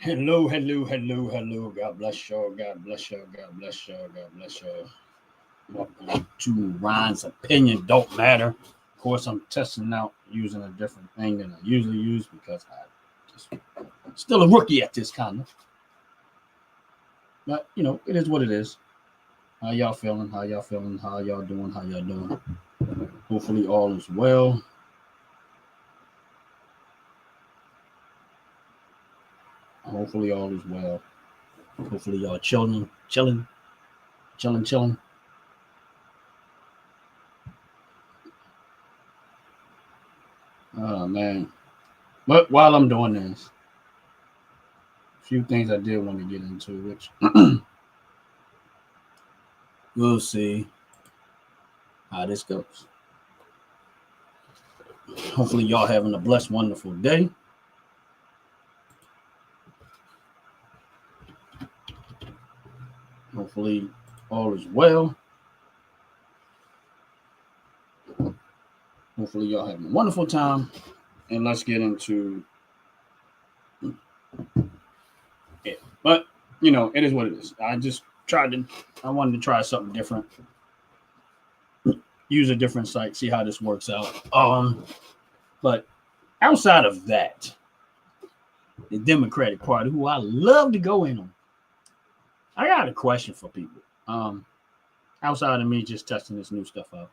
Hello, hello, hello, hello. God bless y'all. God bless y'all. God bless y'all. God bless y'all. Welcome to Ryan's Opinion. Don't matter. Of course, I'm testing out using a different thing than I usually use because I just still a rookie at this kind of. But it is what it is. How y'all feeling? How y'all feeling? How y'all doing? How y'all doing? Hopefully all is well. Hopefully all is well. Hopefully y'all chilling. Oh man. But while I'm doing this, a few things I did want to get into, which we'll see how this goes. Hopefully, y'all having a blessed, wonderful day. Hopefully, all is well. Hopefully, y'all having a wonderful time. And let's get into it. But, it is what it is. I wanted to try something different, use a different site, see how this works out. But outside of that, the Democratic Party, who I love to go in on, I got a question for people. Outside of me just testing this new stuff out,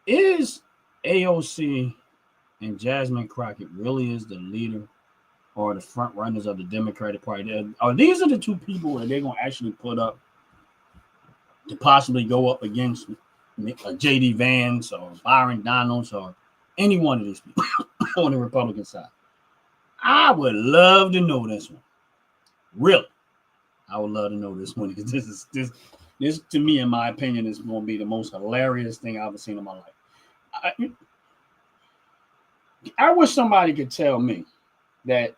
is AOC and Jasmine Crockett really is the leader or the front runners of the Democratic Party? Are these are the two people that they're gonna actually put up to possibly go up against J.D. Vance or Byron Donalds or any one of these people on the Republican side? I would love to know this one. Really, I would love to know this one because this to me, in my opinion, is going to be the most hilarious thing I've ever seen in my life. I wish somebody could tell me that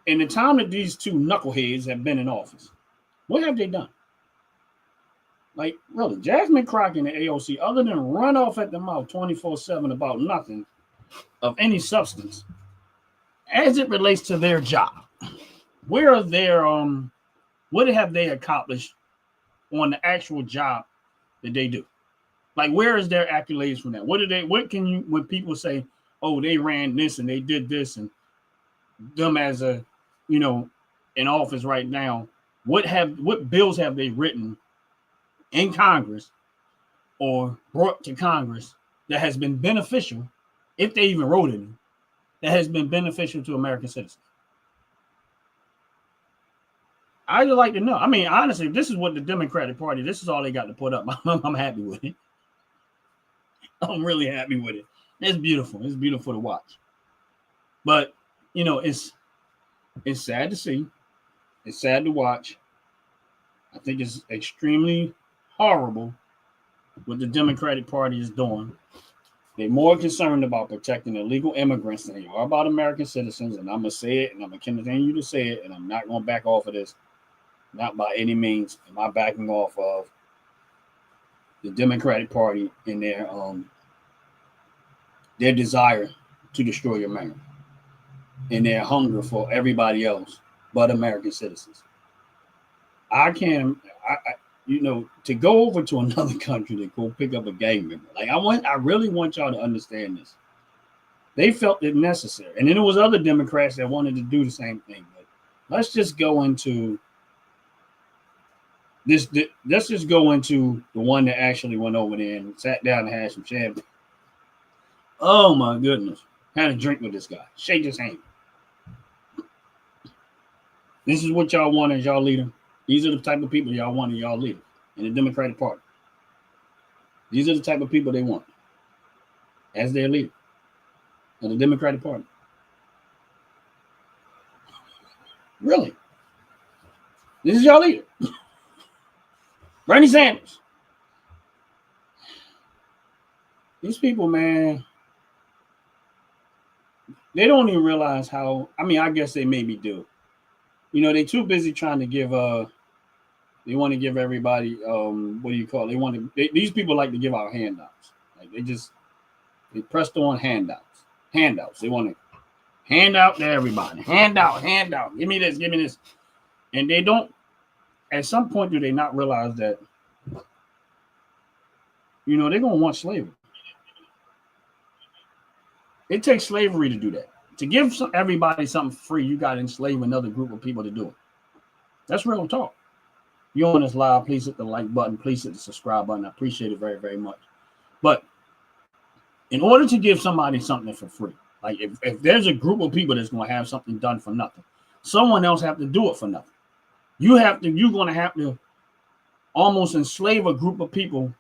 in the time that these two knuckleheads have been in office, what have they done? Like, really, Jasmine Crockett and the AOC, other than run off at the mouth 24/7 about nothing of any substance, as it relates to their job, where are their what have they accomplished on the actual job that they do? Like, where is their accolades from that? What can you, when people say, oh, they ran this and they did this, and them as a, you know, in office right now, what bills have they written in Congress or brought to Congress that has been beneficial, if they even wrote it, that has been beneficial to American citizens? I'd like to know. I mean, honestly, if this is what the Democratic Party, this is all they got to put up. I'm happy with it. I'm really happy with it. It's beautiful. It's beautiful to watch. But it's sad to see. It's sad to watch. I think it's extremely horrible what the Democratic Party is doing. They're more concerned about protecting illegal immigrants than they are about American citizens. And I'm going to say it, and I'm going to continue to say it, and I'm not going to back off of this. Not by any means am I backing off of the Democratic Party and their desire to destroy America and their hunger for everybody else but American citizens. I can't, to go over to another country to go pick up a gang member. Like, I really want y'all to understand this. They felt it necessary, and then there was other Democrats that wanted to do the same thing. But let's just go into this. Let's just go into the one that actually went over there and sat down and had some champagne. Oh my goodness! Had a drink with this guy, shake his hand. This is what y'all want as y'all leader. These are the type of people y'all want as y'all leader in the Democratic Party. These are the type of people they want as their leader in the Democratic Party. Really? This is y'all leader. Bernie Sanders. These people, man, they don't even realize how, I mean, I guess they maybe do. They too busy trying to give they want to give everybody what do you call it? These people like to give out handouts. Like they pressed on handouts. Handouts. They want to Hand out to everybody. Hand out. Give me this. And they don't, at some point, do they not realize that, they're going to want slavery. It takes slavery to do that. To give everybody something free, you got to enslave another group of people to do it. That's real talk. If you're on this live, please hit the like button. Please hit the subscribe button. I appreciate it very, very much. But in order to give somebody something for free, like if there's a group of people that's going to have something done for nothing, someone else have to do it for nothing. You're going to have to almost enslave a group of people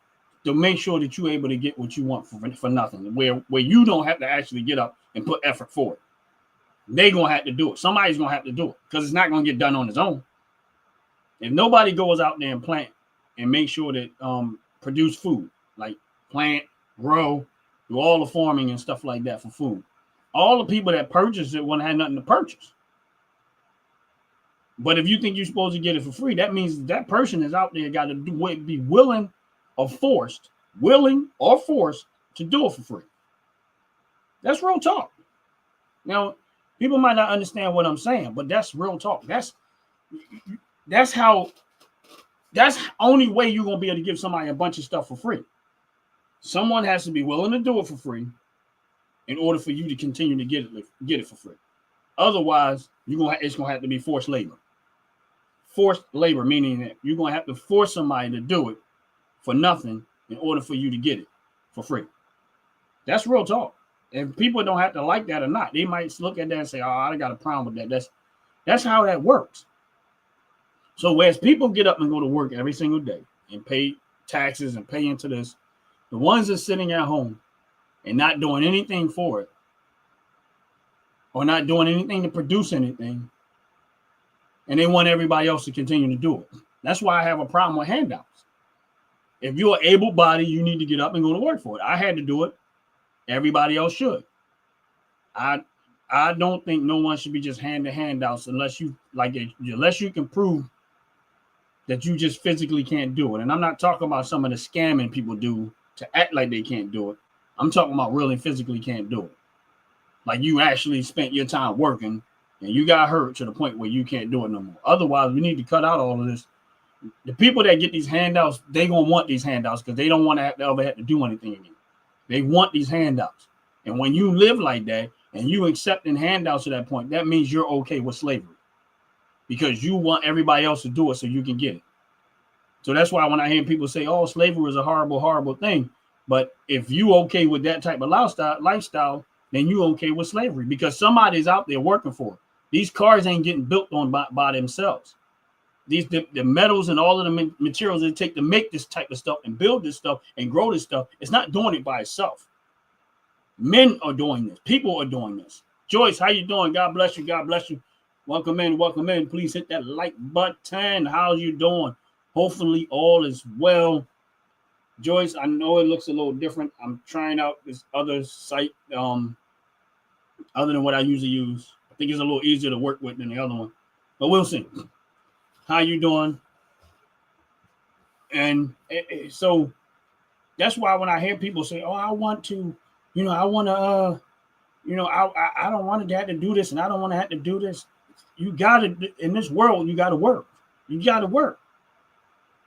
to make sure that you're able to get what you want for nothing, where you don't have to actually get up and put effort for it. They're going to have to do it. Somebody's going to have to do it because it's not going to get done on its own. If nobody goes out there and plant and make sure that produce food, like plant, grow, do all the farming and stuff like that for food, all the people that purchase it won't have nothing to purchase. But if you think you're supposed to get it for free, that means that person is out there got to be willing or forced to do it for free. That's real talk. Now, people might not understand what I'm saying, but that's real talk. That's only way you're going to be able to give somebody a bunch of stuff for free. Someone has to be willing to do it for free in order for you to continue to get it for free. Otherwise, it's going to have to be forced labor. Forced labor, meaning that you're going to have to force somebody to do it for nothing in order for you to get it for free. That's real talk. And people don't have to like that or not. They might look at that and say, "Oh, I got a problem with that." That's how that works. So as people get up and go to work every single day and pay taxes and pay into this, the ones that are sitting at home and not doing anything for it, or not doing anything to produce anything, and they want everybody else to continue to do it. That's why I have a problem with handouts. If you're able-bodied, you need to get up and go to work for it. I had to do it. Everybody else should. I don't think no one should be just handing handouts unless you can prove that you just physically can't do it. And I'm not talking about some of the scamming people do to act like they can't do it. I'm talking about really physically can't do it. Like you actually spent your time working and you got hurt to the point where you can't do it no more. Otherwise, we need to cut out all of this. The people that get these handouts, they going to want these handouts because they don't want to have to do anything again. They want these handouts. And when you live like that and you accepting handouts to that point, that means you're okay with slavery because you want everybody else to do it so you can get it. So that's why when I hear people say, "Oh, slavery is a horrible, horrible thing," but if you okay with that type of lifestyle, then you okay with slavery because somebody's out there working for it. These cars ain't getting built on by themselves. The metals and all of the materials it take to make this type of stuff and build this stuff and grow this stuff, it's not doing it by itself. Men are doing this. People are doing this. Joyce, how you doing? God bless you. God bless you. Welcome in. Please hit that like button. How's you doing? Hopefully all is well. Joyce, I know it looks a little different. I'm trying out this other site other than what I usually use. I think it's a little easier to work with than the other one, but we'll see. How you doing? And so that's why when I hear people say, "Oh, I want to, I want to, I don't want to have to do this and I don't want to have to do this." You got to, in this world, you got to work. You got to work.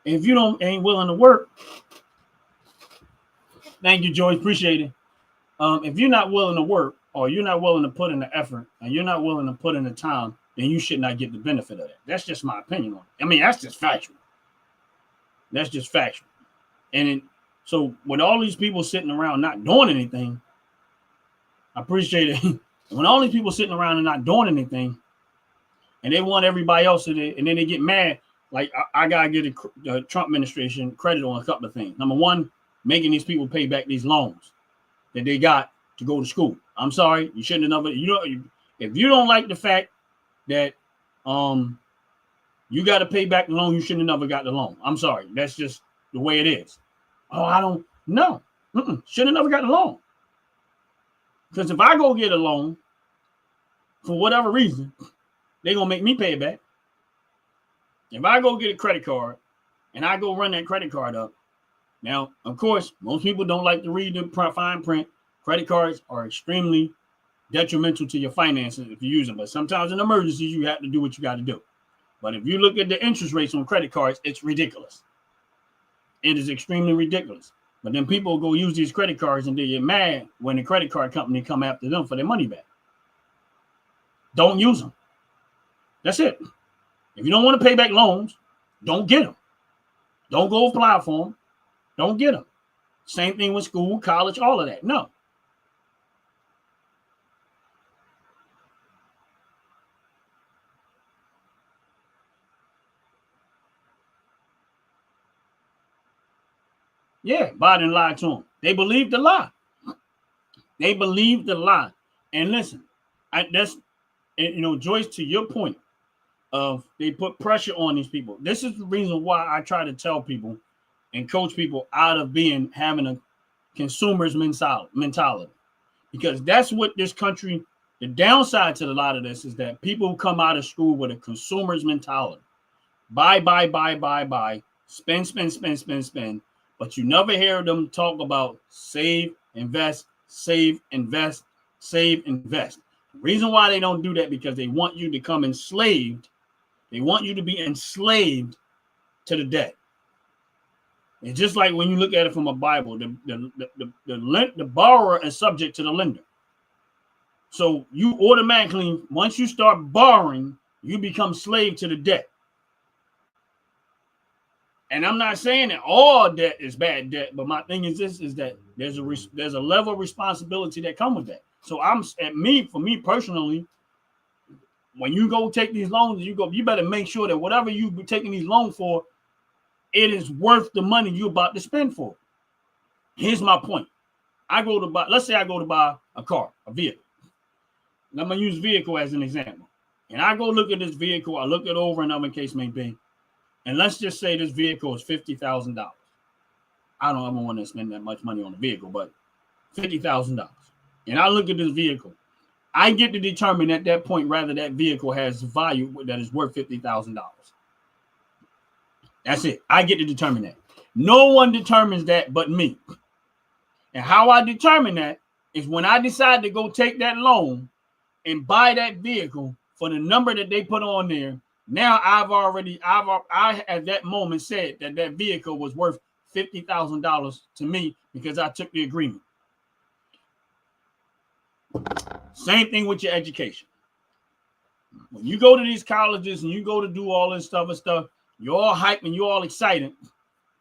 And if you ain't willing to work, thank you, Joyce. Appreciate it. If you're not willing to work or you're not willing to put in the effort and you're not willing to put in the time, then you should not get the benefit of that. That's just my opinion on it. I mean, that's just factual. That's just factual. And so with all these people sitting around not doing anything, I appreciate it. When all these people sitting around and not doing anything, and they want everybody else to do it, and then they get mad, like I gotta give the Trump administration credit on a couple of things. Number one, making these people pay back these loans that they got to go to school. I'm sorry, you shouldn't have never. If you don't like the fact that you got to pay back the loan, you shouldn't have never got the loan. I'm sorry, that's just the way it is. Oh, I don't know. Shouldn't have never got the loan. Because if I go get a loan for whatever reason, they're gonna make me pay it back. If I go get a credit card and I go run that credit card up, now, of course, most people don't like to read the fine print. Credit cards are extremely detrimental to your finances if you use them. But sometimes in emergencies, you have to do what you got to do. But if you look at the interest rates on credit cards, it's ridiculous. It is extremely ridiculous. But then people go use these credit cards and they get mad when the credit card company come after them for their money back. Don't use them. That's it. If you don't want to pay back loans, don't get them. Don't go apply for them. Don't get them. Same thing with school, college, all of that. No. Yeah, Biden lied to them. They believed the lie. They believed the lie. And listen, Joyce, to your point of they put pressure on these people. This is the reason why I try to tell people and coach people out of having a consumer's mentality. Because that's what this country, the downside to a lot of this is that people come out of school with a consumer's mentality. Buy, spend. But you never hear them talk about save, invest. The reason why they don't do that because they want you to come enslaved. They want you to be enslaved to the debt. It's just like when you look at it from a Bible, the borrower is subject to the lender. So you automatically, once you start borrowing, you become slave to the debt. And I'm not saying that all debt is bad debt, but my thing is this: is that there's a level of responsibility that comes with that. So for me personally, when you go take these loans, you better make sure that whatever you be taking these loans for, it is worth the money you're about to spend for. Here's my point: let's say I go to buy a car, a vehicle. And I'm gonna use vehicle as an example. And I go look at this vehicle, I look it over, and in case may be. And let's just say this vehicle is $50,000. I don't ever want to spend that much money on a vehicle, but $50,000. And I look at this vehicle. I get to determine at that point whether that vehicle has value that is worth $50,000. That's it. I get to determine that. No one determines that but me. And how I determine that is when I decide to go take that loan and buy that vehicle for the number that they put on there. Now I at that moment said that vehicle was worth $50,000 to me because I took the agreement. Same thing with your education. When you go to these colleges and you go to do all this stuff, you're all hyped and you're all excited.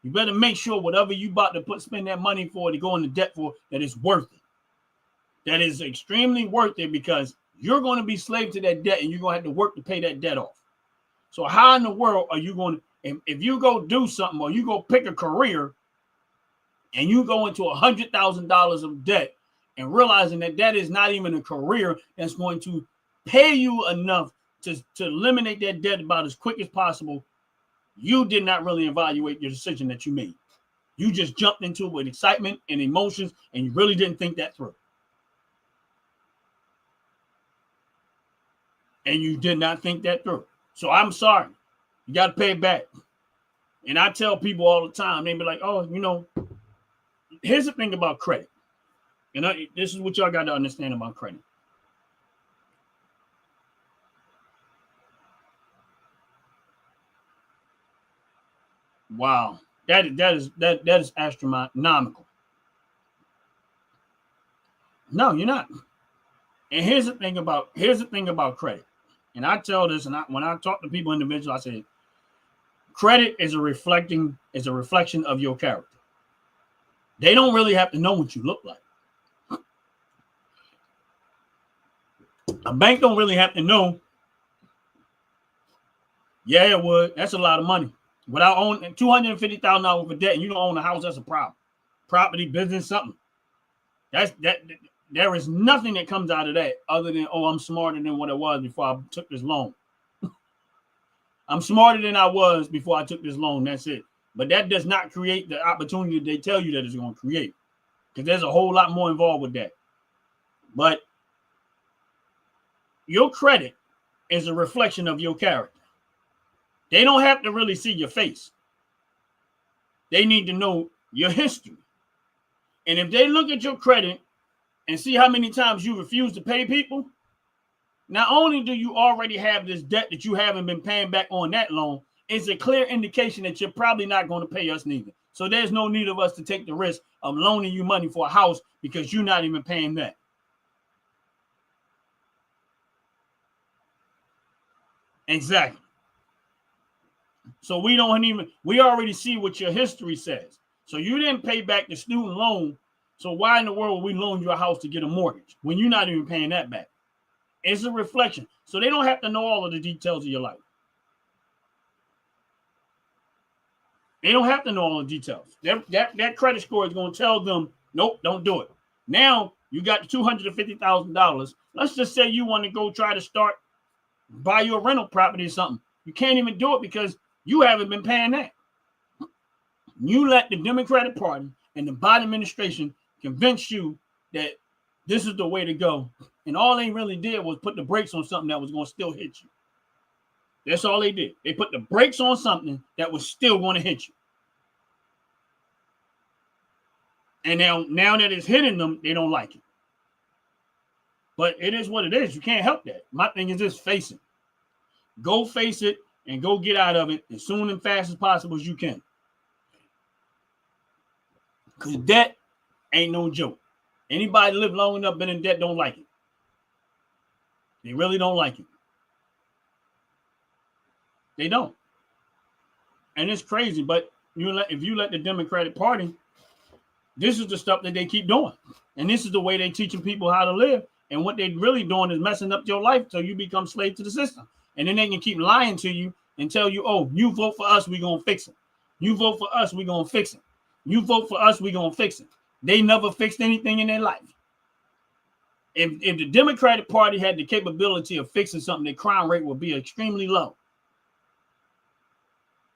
You better make sure whatever you about to spend that money for to go into debt for, that is worth it. That is extremely worth it because you're going to be slave to that debt and you're going to have to work to pay that debt off. So how in the world are you going to, if you go do something or you go pick a career and you go into $100,000 of debt and realizing that is not even a career that's going to pay you enough to eliminate that debt about as quick as possible, you did not really evaluate your decision that you made. You just jumped into it with excitement and emotions and you really didn't think that through. And you did not think that through. So I'm sorry. You got to pay it back. And I tell people all the time, they be like, oh, here's the thing about credit. And this is what y'all got to understand about credit. Wow. That is astronomical. No, you're not. And here's the thing about credit. And I tell this, and when I talk to people individually, I say, credit is a reflection of your character. They don't really have to know what you look like. A bank don't really have to know. Yeah, it would. That's a lot of money. Without owning $250,000 for debt, and you don't own a house, that's a problem. Property, business, something. There is nothing that comes out of that other than, oh, I'm smarter than what I was before I took this loan. I'm smarter than I was before I took this loan. That's it. But that does not create the opportunity they tell you that it's going to create. Because there's a whole lot more involved with that. But your credit is a reflection of your character. They don't have to really see your face. They need to know your history. And if they look at your credit and see how many times you refuse to pay people. Not only do you already have this debt that you haven't been paying back on that loan, it's a clear indication that you're probably not going to pay us neither. So there's no need of us to take the risk of loaning you money for a house because you're not even paying that. Exactly. So we already see what your history says. So you didn't pay back the student loan. So why in the world would we loan you a house to get a mortgage when you're not even paying that back? It's a reflection. So they don't have to know all of the details of your life. They don't have to know all the details. That credit score is going to tell them, nope, don't do it. Now you got $250,000. Let's just say you want to go try to buy you a rental property or something. You can't even do it because you haven't been paying that. You let the Democratic Party and the Biden administration convince you that this is the way to go. And all they really did was put the brakes on something that was going to still hit you. That's all they did. They put the brakes on something that was still going to hit you. And now that it's hitting them, they don't like it. But it is what it is. You can't help that. My thing is just face it. Go face it and go get out of it as soon and fast as possible as you can. Because debt ain't no joke. Anybody live long enough been in debt don't like it. They really don't like it. They don't. And it's crazy, but if you let the Democratic Party, this is the stuff that they keep doing. And this is the way they're teaching people how to live. And what they're really doing is messing up your life so you become slave to the system. And then they can keep lying to you and tell you, oh, you vote for us, we're going to fix it. You vote for us, we're going to fix it. You vote for us, we're going to fix it. They never fixed anything in their life. If the Democratic Party had the capability of fixing something, the crime rate would be extremely low.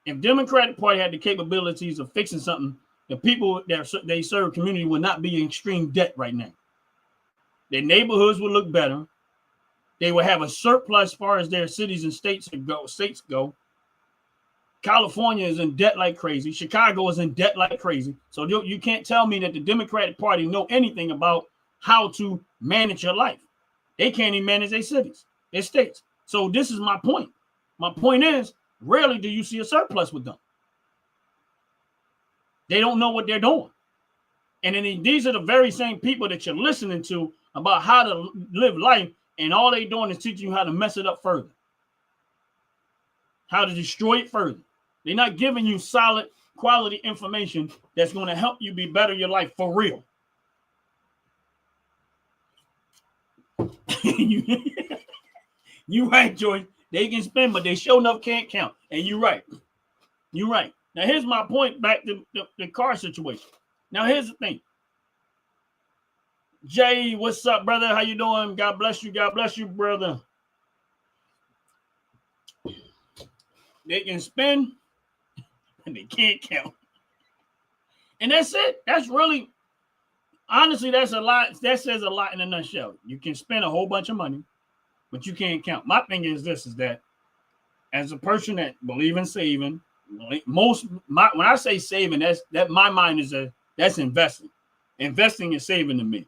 If Democratic Party had the capabilities of fixing something, the people that they serve community would not be in extreme debt right now. Their neighborhoods would look better. They would have a surplus as far as their cities and states go. California is in debt like crazy. Chicago is in debt like crazy. So you can't tell me that the Democratic Party know anything about how to manage your life. They can't even manage their cities, their states. So this is my point. My point is, rarely do you see a surplus with them. They don't know what they're doing. And then these are the very same people that you're listening to about how to live life, and all they're doing is teaching you how to mess it up further, how to destroy it further. They're not giving you solid quality information that's going to help you be better in your life for real. You right, Joyce. They can spend, but they sure enough can't count. And you're right. You're right. Now, here's my point back to the car situation. Now, here's the thing. Jay, what's up, brother? How you doing? God bless you. God bless you, brother. They can spend, and they can't count. And that's it. That's really, honestly, that's a lot. That says a lot in a nutshell. You can spend a whole bunch of money, but you can't count. My thing is this, is that as a person that believes in saving, when I say saving, that my mind is that's investing. Investing is saving to me.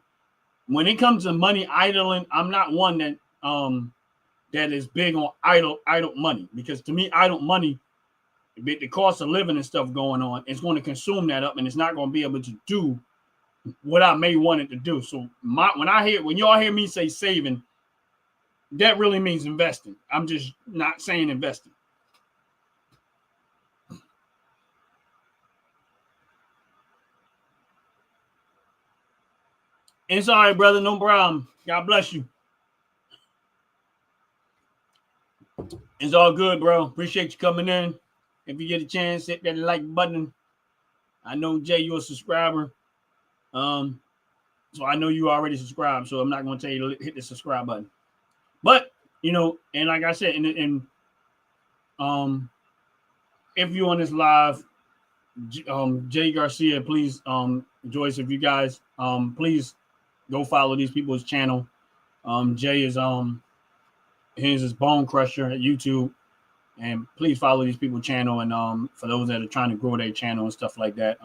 When it comes to money idling, I'm not one that is big on idle money, because to me, idle money, the cost of living and stuff going on, it's going to consume that up, and it's not going to be able to do what I may want it to do. So when y'all hear me say saving, that really means investing. I'm just not saying investing. It's all right, brother. No problem. God bless you. It's all good, bro. Appreciate you coming in. If you get a chance, hit that like button. I know, Jay, you're a subscriber. So I know you already subscribed, so I'm not going to tell you to hit the subscribe button. But, and like I said, if you're on this live, Jay Garcia, please, Joyce, if you guys, please go follow these people's channel. Jay is his is Bone Crusher at YouTube, and please follow these people's channel. And for those that are trying to grow their channel and stuff like that,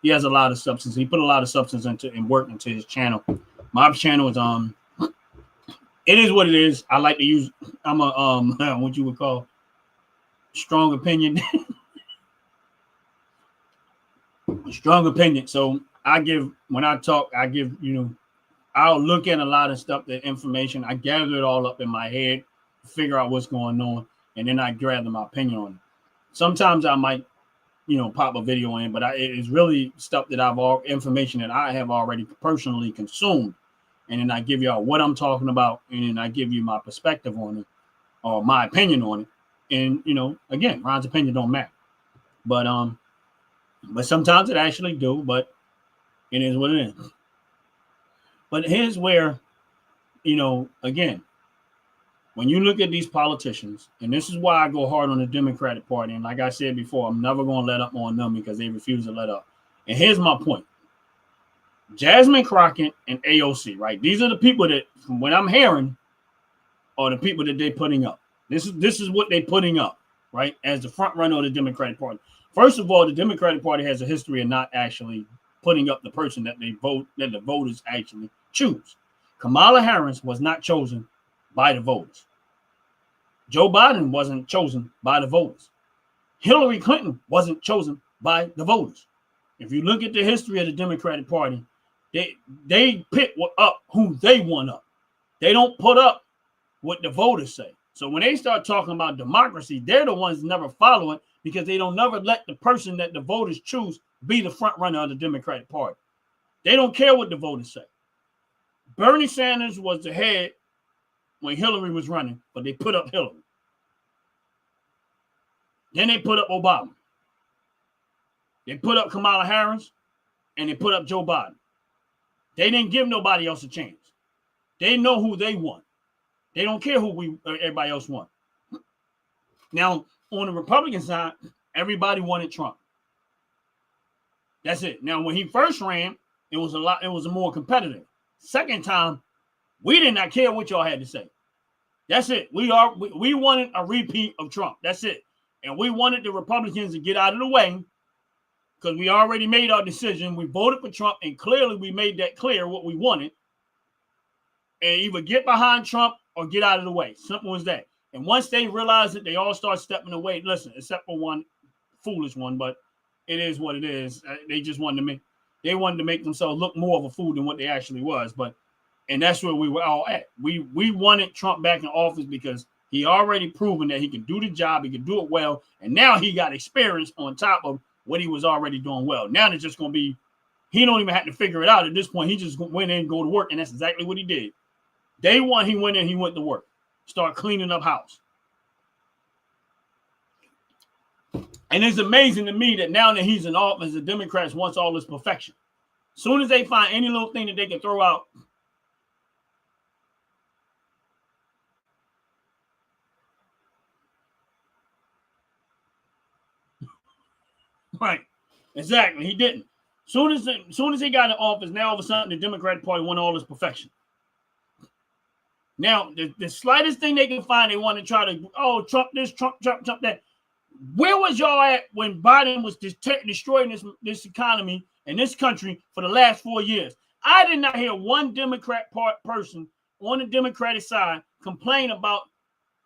he has a lot of substance. He put a lot of substance into and work into his channel. My channel is it is what it is. I like to use. I'm a what you would call strong opinion. Strong opinion. So when I talk, I give, I'll look at a lot of stuff, the information. I gather it all up in my head, figure out what's going on, and then I gather my opinion on it. Sometimes I might, pop a video in, but it is really stuff that information that I have already personally consumed. And then I give y'all what I'm talking about, and then I give you my perspective on it, or my opinion on it. And, again, Ron's opinion don't matter. But sometimes it actually do, but it is what it is. But here's where, again, when you look at these politicians, and this is why I go hard on the Democratic Party, and like I said before, I'm never going to let up on them because they refuse to let up. And here's my point. Jasmine Crockett and AOC, right? These are the people that, from what I'm hearing, are the people that they're putting up. This is what they're putting up, right? As the front runner of the Democratic Party. First of all, the Democratic Party has a history of not actually putting up the person that the voters actually choose. Kamala Harris was not chosen by the voters. Joe Biden wasn't chosen by the voters. Hillary Clinton wasn't chosen by the voters. If you look at the history of the Democratic Party, they pick up who they want up. They don't put up what the voters say. So when they start talking about democracy, they're the ones never follow it because they don't never let the person that the voters choose be the front runner of the Democratic Party. They don't care what the voters say. Bernie Sanders was the head when Hillary was running, but they put up Hillary. Then they put up Obama. They put up Kamala Harris, and they put up Joe Biden. They didn't give nobody else a chance. They know who they want. They don't care who everybody else want. Now, on the Republican side, everybody wanted Trump. That's it. Now, when he first ran, it was more competitive. Second time, we did not care what y'all had to say. That's it. We wanted a repeat of Trump. That's it. And we wanted the Republicans to get out of the way because we already made our decision. We voted for Trump, and clearly we made that clear what we wanted. And either get behind Trump or get out of the way. Simple as that. And once they realized it, they all start stepping away. Listen, except for one foolish one, but it is what it is. They just wanted to make themselves look more of a fool than what they actually was. And that's where we were all at. We wanted Trump back in office because he already proven that he can do the job, he can do it well, and now he got experience on top of what he was already doing well. Now it's just going to be, he don't even have to figure it out at this point. He just went in and go to work, and that's exactly what he did. Day one, he went in, he went to work, start cleaning up house. And it's amazing to me that now that he's in office, the Democrats wants all this perfection. As soon as they find any little thing that they can throw out, right, exactly, he didn't. Soon as he got in office, now all of a sudden the Democratic Party want all this perfection. Now, the slightest thing they can find, they want to try to, Trump this, Trump that. Where was y'all at when Biden was destroying this economy and this country for the last 4 years? I did not hear one Democrat person on the Democratic side complain about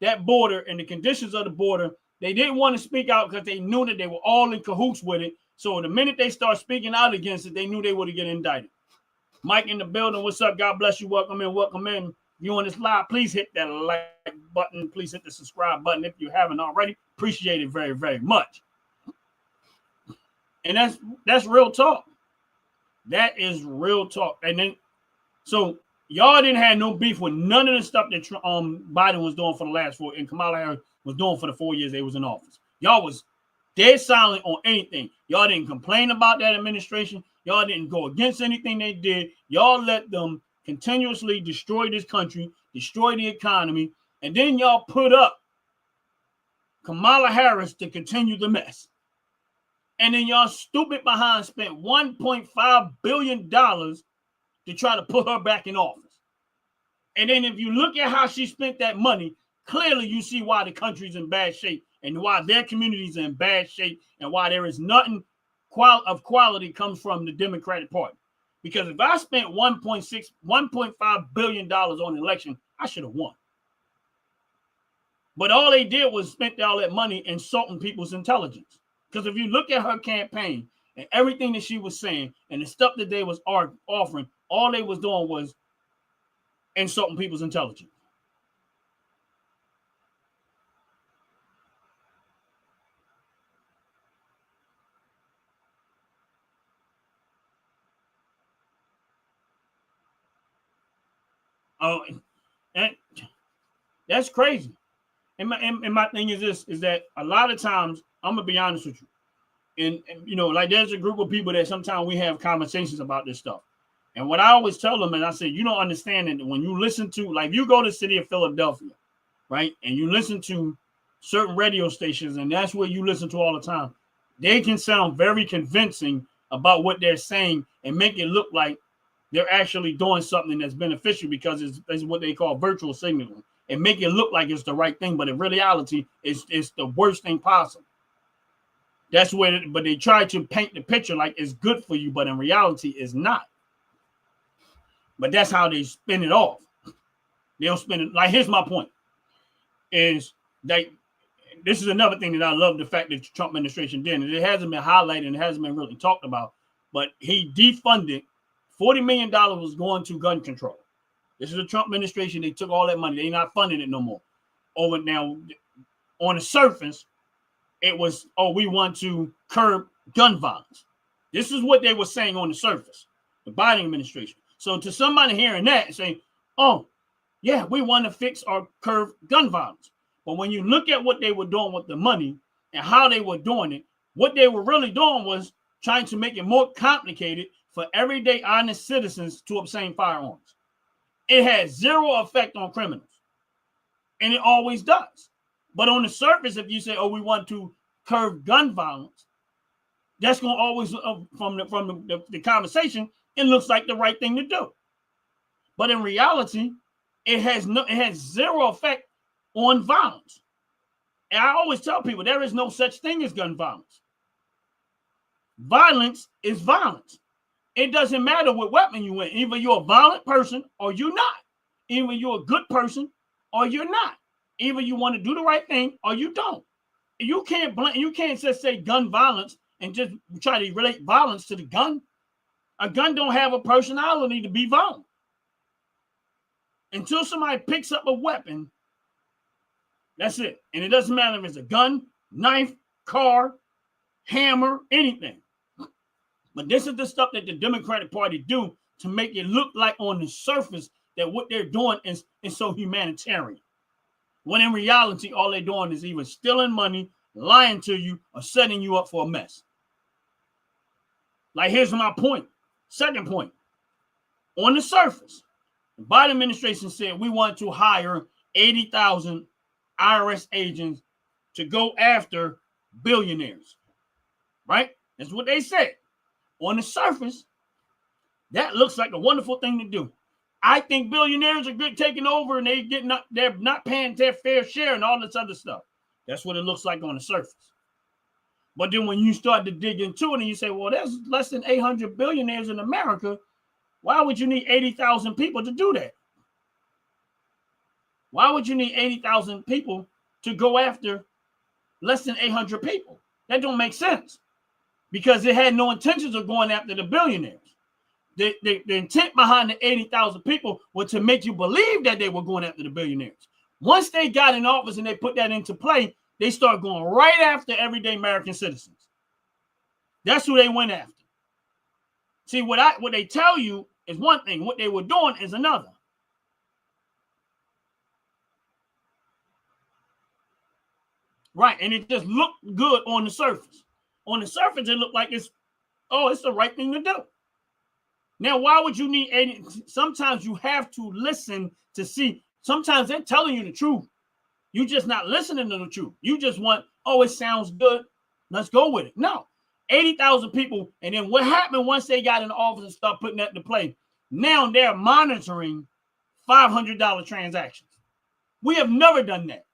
that border and the conditions of the border. They didn't want to speak out because they knew that they were all in cahoots with it. So the minute they start speaking out against it, they knew they would get indicted. Mike in the building, what's up? God bless you. Welcome in. Welcome in. If you're on this live, please hit that like button. Please hit the subscribe button if you haven't already. Appreciate it very, very much. And that's real talk. That is real talk. And then, so y'all didn't have no beef with none of the stuff that Biden was doing for the last 4 and Kamala Harris was doing for the 4 years they was in office. Y'all was dead silent on anything. Y'all didn't complain about that administration. Y'all didn't go against anything they did. Y'all let them continuously destroy this country, destroy the economy, and then y'all put up Kamala Harris to continue the mess. And then y'all stupid behind spent $1.5 billion to try to put her back in office. And then if you look at how she spent that money, clearly you see why the country's in bad shape and why their communities are in bad shape and why there is nothing of quality comes from the Democratic Party. Because if I spent $1.5 billion on an election, I should have won. But all they did was spent all that money insulting people's intelligence. Because if you look at her campaign and everything that she was saying and the stuff that they was offering, all they was doing was insulting people's intelligence. Oh, and that's crazy. And my thing is this, is that a lot of times, I'm going to be honest with you. And, you know, like there's a group of people that sometimes we have conversations about this stuff. And what I always tell them, and I say, you don't understand it. When you listen to, like, you go to the city of Philadelphia, right? And you listen to certain radio stations, and that's what you listen to all the time. They can sound very convincing about what they're saying and make it look like they're actually doing something that's beneficial because it's what they call virtual signaling. And make it look like it's the right thing, but in reality, it's the worst thing possible. That's where, but they try to paint the picture like it's good for you, but in reality, it's not. But that's how they spin it off. They'll spin it. Like, here's my point. Is that this is another thing that I love the fact that the Trump administration did. And it hasn't been highlighted and it hasn't been really talked about. But he defunded $40 million was going to gun control. This is the Trump administration. They took all that money. They're not funding it no more. Over now, on the surface, it was, oh, we want to curb gun violence. This is what they were saying on the surface, the Biden administration. So to somebody hearing that and saying, oh, yeah, we want to fix or curb gun violence. But when you look at what they were doing with the money and how they were doing it, what they were really doing was trying to make it more complicated for everyday honest citizens to obtain firearms. It has zero effect on criminals. And it always does. But on the surface, if you say, oh, we want to curb gun violence, that's going to always, from the conversation, it looks like the right thing to do. But in reality, it has zero effect on violence. And I always tell people there is no such thing as gun violence. Violence is violence. It doesn't matter what weapon you in. Either you're a violent person or you're not. Either you're a good person or you're not. Either you want to do the right thing or you don't. You can't just say gun violence and just try to relate violence to the gun. A gun don't have a personality to be violent. Until somebody picks up a weapon, that's it. And it doesn't matter if it's a gun, knife, car, hammer, anything. But this is the stuff that the Democratic Party do to make it look like on the surface that what they're doing is so humanitarian. When in reality, all they're doing is either stealing money, lying to you, or setting you up for a mess. Like, here's my point. Second point. On the surface, the Biden administration said we want to hire 80,000 IRS agents to go after billionaires. Right? That's what they said. On the surface, that looks like a wonderful thing to do. I think billionaires are good taking over and they're not paying their fair share and all this other stuff. That's what it looks like on the surface. But then when you start to dig into it and you say, well, there's less than 800 billionaires in America, why would you need 80,000 people to do that? Why would you need 80,000 people to go after less than 800 people? That don't make sense because it had no intentions of going after the billionaires. The intent behind the 80,000 people was to make you believe that they were going after the billionaires. Once they got in office and they put that into play, they start going right after everyday American citizens. That's who they went after. See, what they tell you is one thing. What they were doing is another. Right, and it just looked good on the surface. On the surface, it looked like it's the right thing to do. Now, why would you need 80? Sometimes you have to listen to see. Sometimes they're telling you the truth. You're just not listening to the truth. You just want, oh, it sounds good. Let's go with it. No, 80,000 people. And then what happened once they got in the office and start putting that into play? Now they're monitoring $500 transactions. We have never done that.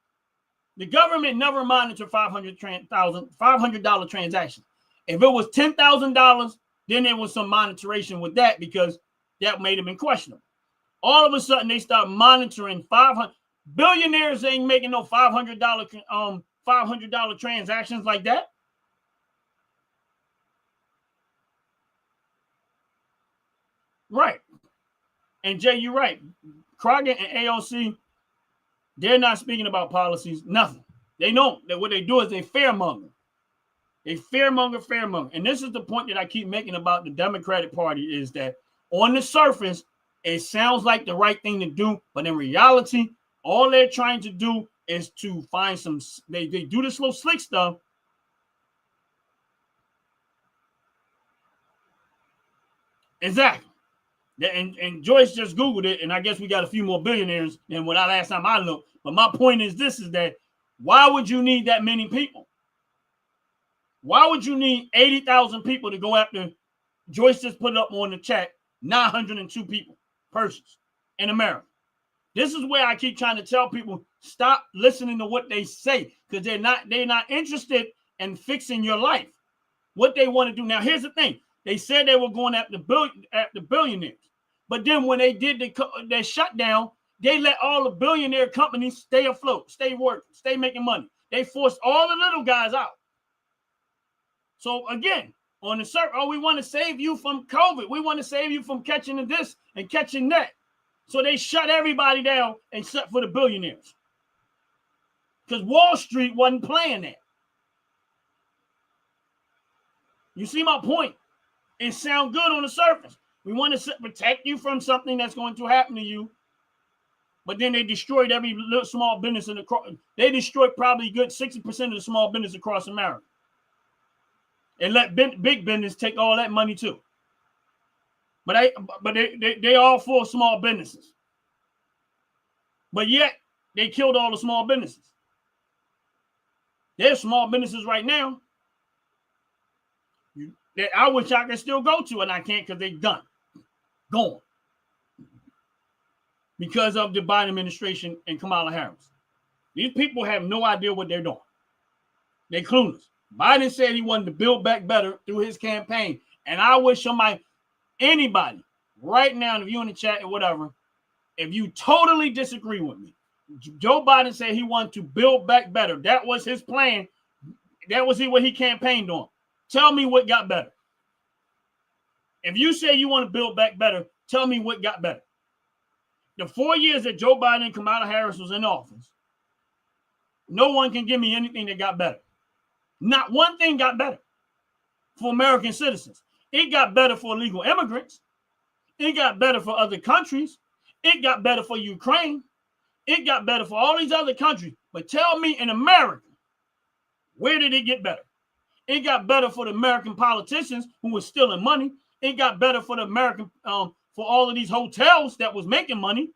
The government never monitored $500 transactions. If it was $10,000, Then there was some monitoration with that because that made them questionable. All of a sudden, they start monitoring 500 billionaires ain't making no $500 transactions like that. Right. And Jay, you're right. Crockett and AOC, they're not speaking about policies, nothing. They know that what they do is they fearmonger. They fearmonger. And this is the point that I keep making about the Democratic Party is that on the surface, it sounds like the right thing to do, but in reality, all they're trying to do is to find some, they do this little slick stuff. Exactly. And Joyce just Googled it, and I guess we got a few more billionaires than what last time I looked. But my point is this, is that why would you need that many people? Why would you need 80,000 people to go after? Joyce just put it up on the chat, 902 people, persons in America. This is where I keep trying to tell people, stop listening to what they say, because they're not interested in fixing your life. What they want to do. Now, here's the thing. They said they were going after billionaires. But then when they did their shutdown, they let all the billionaire companies stay afloat, stay working, stay making money. They forced all the little guys out. So again, on the surface, we want to save you from COVID. We want to save you from catching this and catching that. So they shut everybody down except for the billionaires. Because Wall Street wasn't playing that. You see my point? It sounds good on the surface. We want to protect you from something that's going to happen to you. But then they destroyed every little small business they destroyed probably good 60% of the small business across America. And let big business take all that money too. But they all for small businesses. But yet they killed all the small businesses. There's small businesses right now that I wish I could still go to, and I can't because they're done. Gone. Because of the Biden administration and Kamala Harris. These people have no idea what they're doing. They're clueless. Biden said he wanted to build back better through his campaign. And I wish anybody right now, if you're in the chat or whatever, if you totally disagree with me, Joe Biden said he wanted to build back better. That was his plan. That was what he campaigned on. Tell me what got better. If you say you want to build back better, tell me what got better. The 4 years that Joe Biden and Kamala Harris was in office, no one can give me anything that got better. Not one thing got better for American citizens. It got better for illegal immigrants. It got better for other countries. It got better for Ukraine. It got better for all these other countries. But tell me in America, where did it get better? It got better for the American politicians who were stealing money. It got better for the American, for all of these hotels that was making money.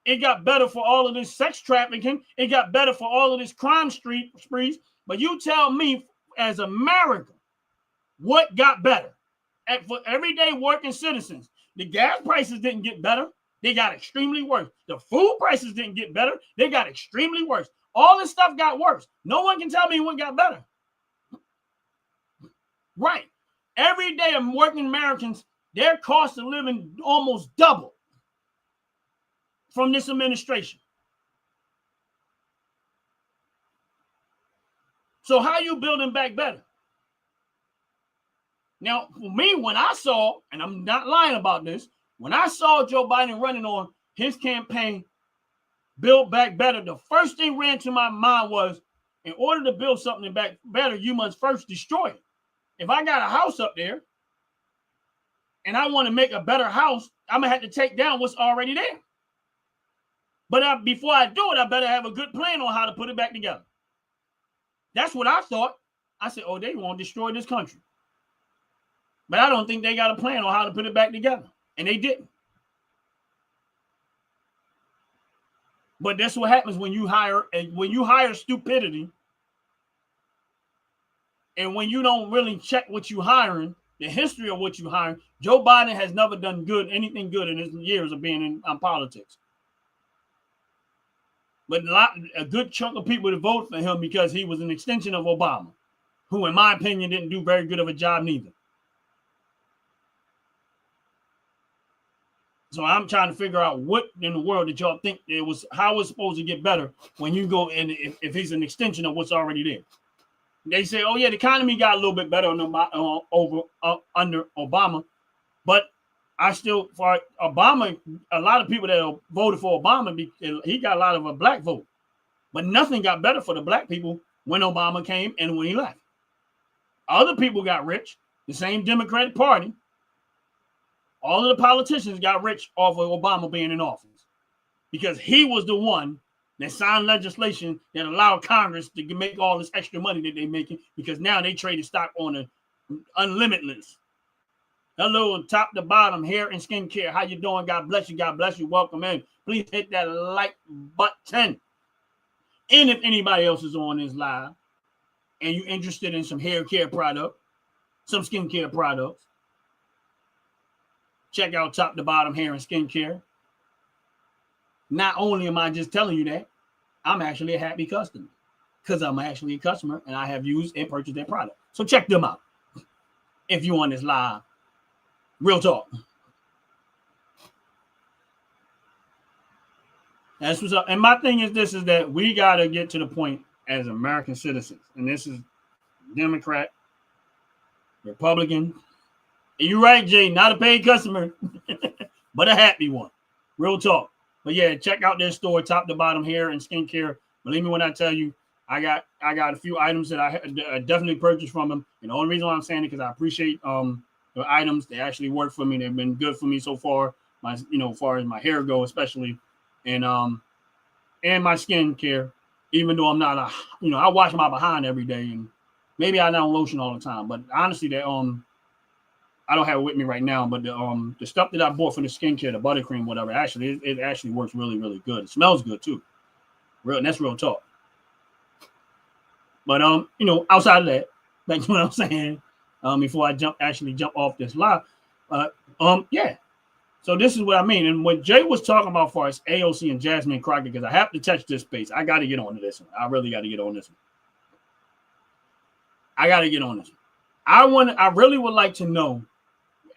It got better for all of this sex trafficking. It got better for all of this crime sprees. But you tell me, as America, what got better? And for everyday working citizens, the gas prices didn't get better. They got extremely worse. The food prices didn't get better. They got extremely worse. All this stuff got worse. No one can tell me what got better. Right. Every day of working Americans, their cost of living almost doubled from this administration. So how are you building back better? Now, for me, when I saw, and I'm not lying about this, when I saw Joe Biden running on his campaign, Build Back Better, the first thing ran to my mind was, in order to build something back better, you must first destroy it. If I got a house up there and I want to make a better house, I'm going to have to take down what's already there. But before I do it, I better have a good plan on how to put it back together. That's what I thought. I said, oh, they want to destroy this country. But I don't think they got a plan on how to put it back together. And they didn't. But that's what happens when you hire stupidity. And when you don't really check what you're hiring, the history of what you're hiring, Joe Biden has never done anything good in his years of being in politics. But a good chunk of people to vote for him because he was an extension of Obama, who, in my opinion, didn't do very good of a job neither. So I'm trying to figure out what in the world did y'all think it was, how it's supposed to get better when you go and if it's an extension of what's already there. They say, oh yeah, the economy got a little bit better under Obama, but I still, for Obama, a lot of people that voted for Obama, he got a lot of a black vote, but nothing got better for the black people when Obama came and when he left. Other people got rich, the same Democratic Party. All of the politicians got rich off of Obama being in office because he was the one that signed legislation that allowed Congress to make all this extra money that they're making because now they traded stock on an unlimitless. Hello, top to bottom, hair and skincare. How you doing? God bless you. God bless you. Welcome in. Please hit that like button. And if anybody else is on this live and you're interested in some hair care product, some skincare products, check out top to bottom hair and skincare. Not only am I just telling you that, I'm actually a happy customer because I'm actually a customer and I have used and purchased their product. So check them out if you on this live. Real talk. That's what's up. And my thing is this, is that we got to get to the point as American citizens, and this is Democrat, Republican. And you're right, Jay, not a paid customer, but a happy one. Real talk. But yeah, check out their store, top to bottom hair and skincare. Believe me when I tell you, I got a few items that I definitely purchased from them. And the only reason why I'm saying it because I appreciate the items. They actually work for me. They've been good for me so far. My, as far as my hair go, especially, and my skin care. Even though I'm not I wash my behind every day, and maybe I don't lotion all the time. But honestly, that I don't have it with me right now. But the stuff that I bought for the skincare, the buttercream, whatever, actually it actually works really, really good. It smells good too. And that's real talk. But outside of that, that's what I'm saying. Before I jump off this live, yeah. So this is what I mean, and what Jay was talking about for us, AOC and Jasmine Crockett, because I have to touch this space. I got to get on to this one. I really got to get on this one. I really would like to know,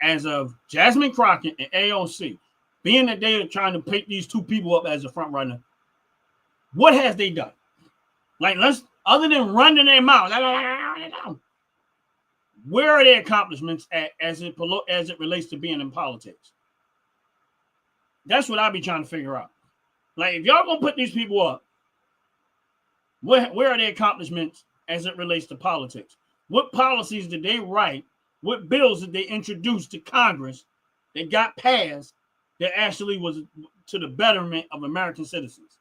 as of Jasmine Crockett and AOC, being that they are trying to pick these two people up as a front runner, what has they done? Like, other than running their mouths, where are their accomplishments as it relates to being in politics? That's what I be trying to figure out. Like, if y'all gonna put these people up, where are their accomplishments as it relates to politics? What policies did they write? What bills did they introduce to Congress that got passed that actually was to the betterment of American citizens?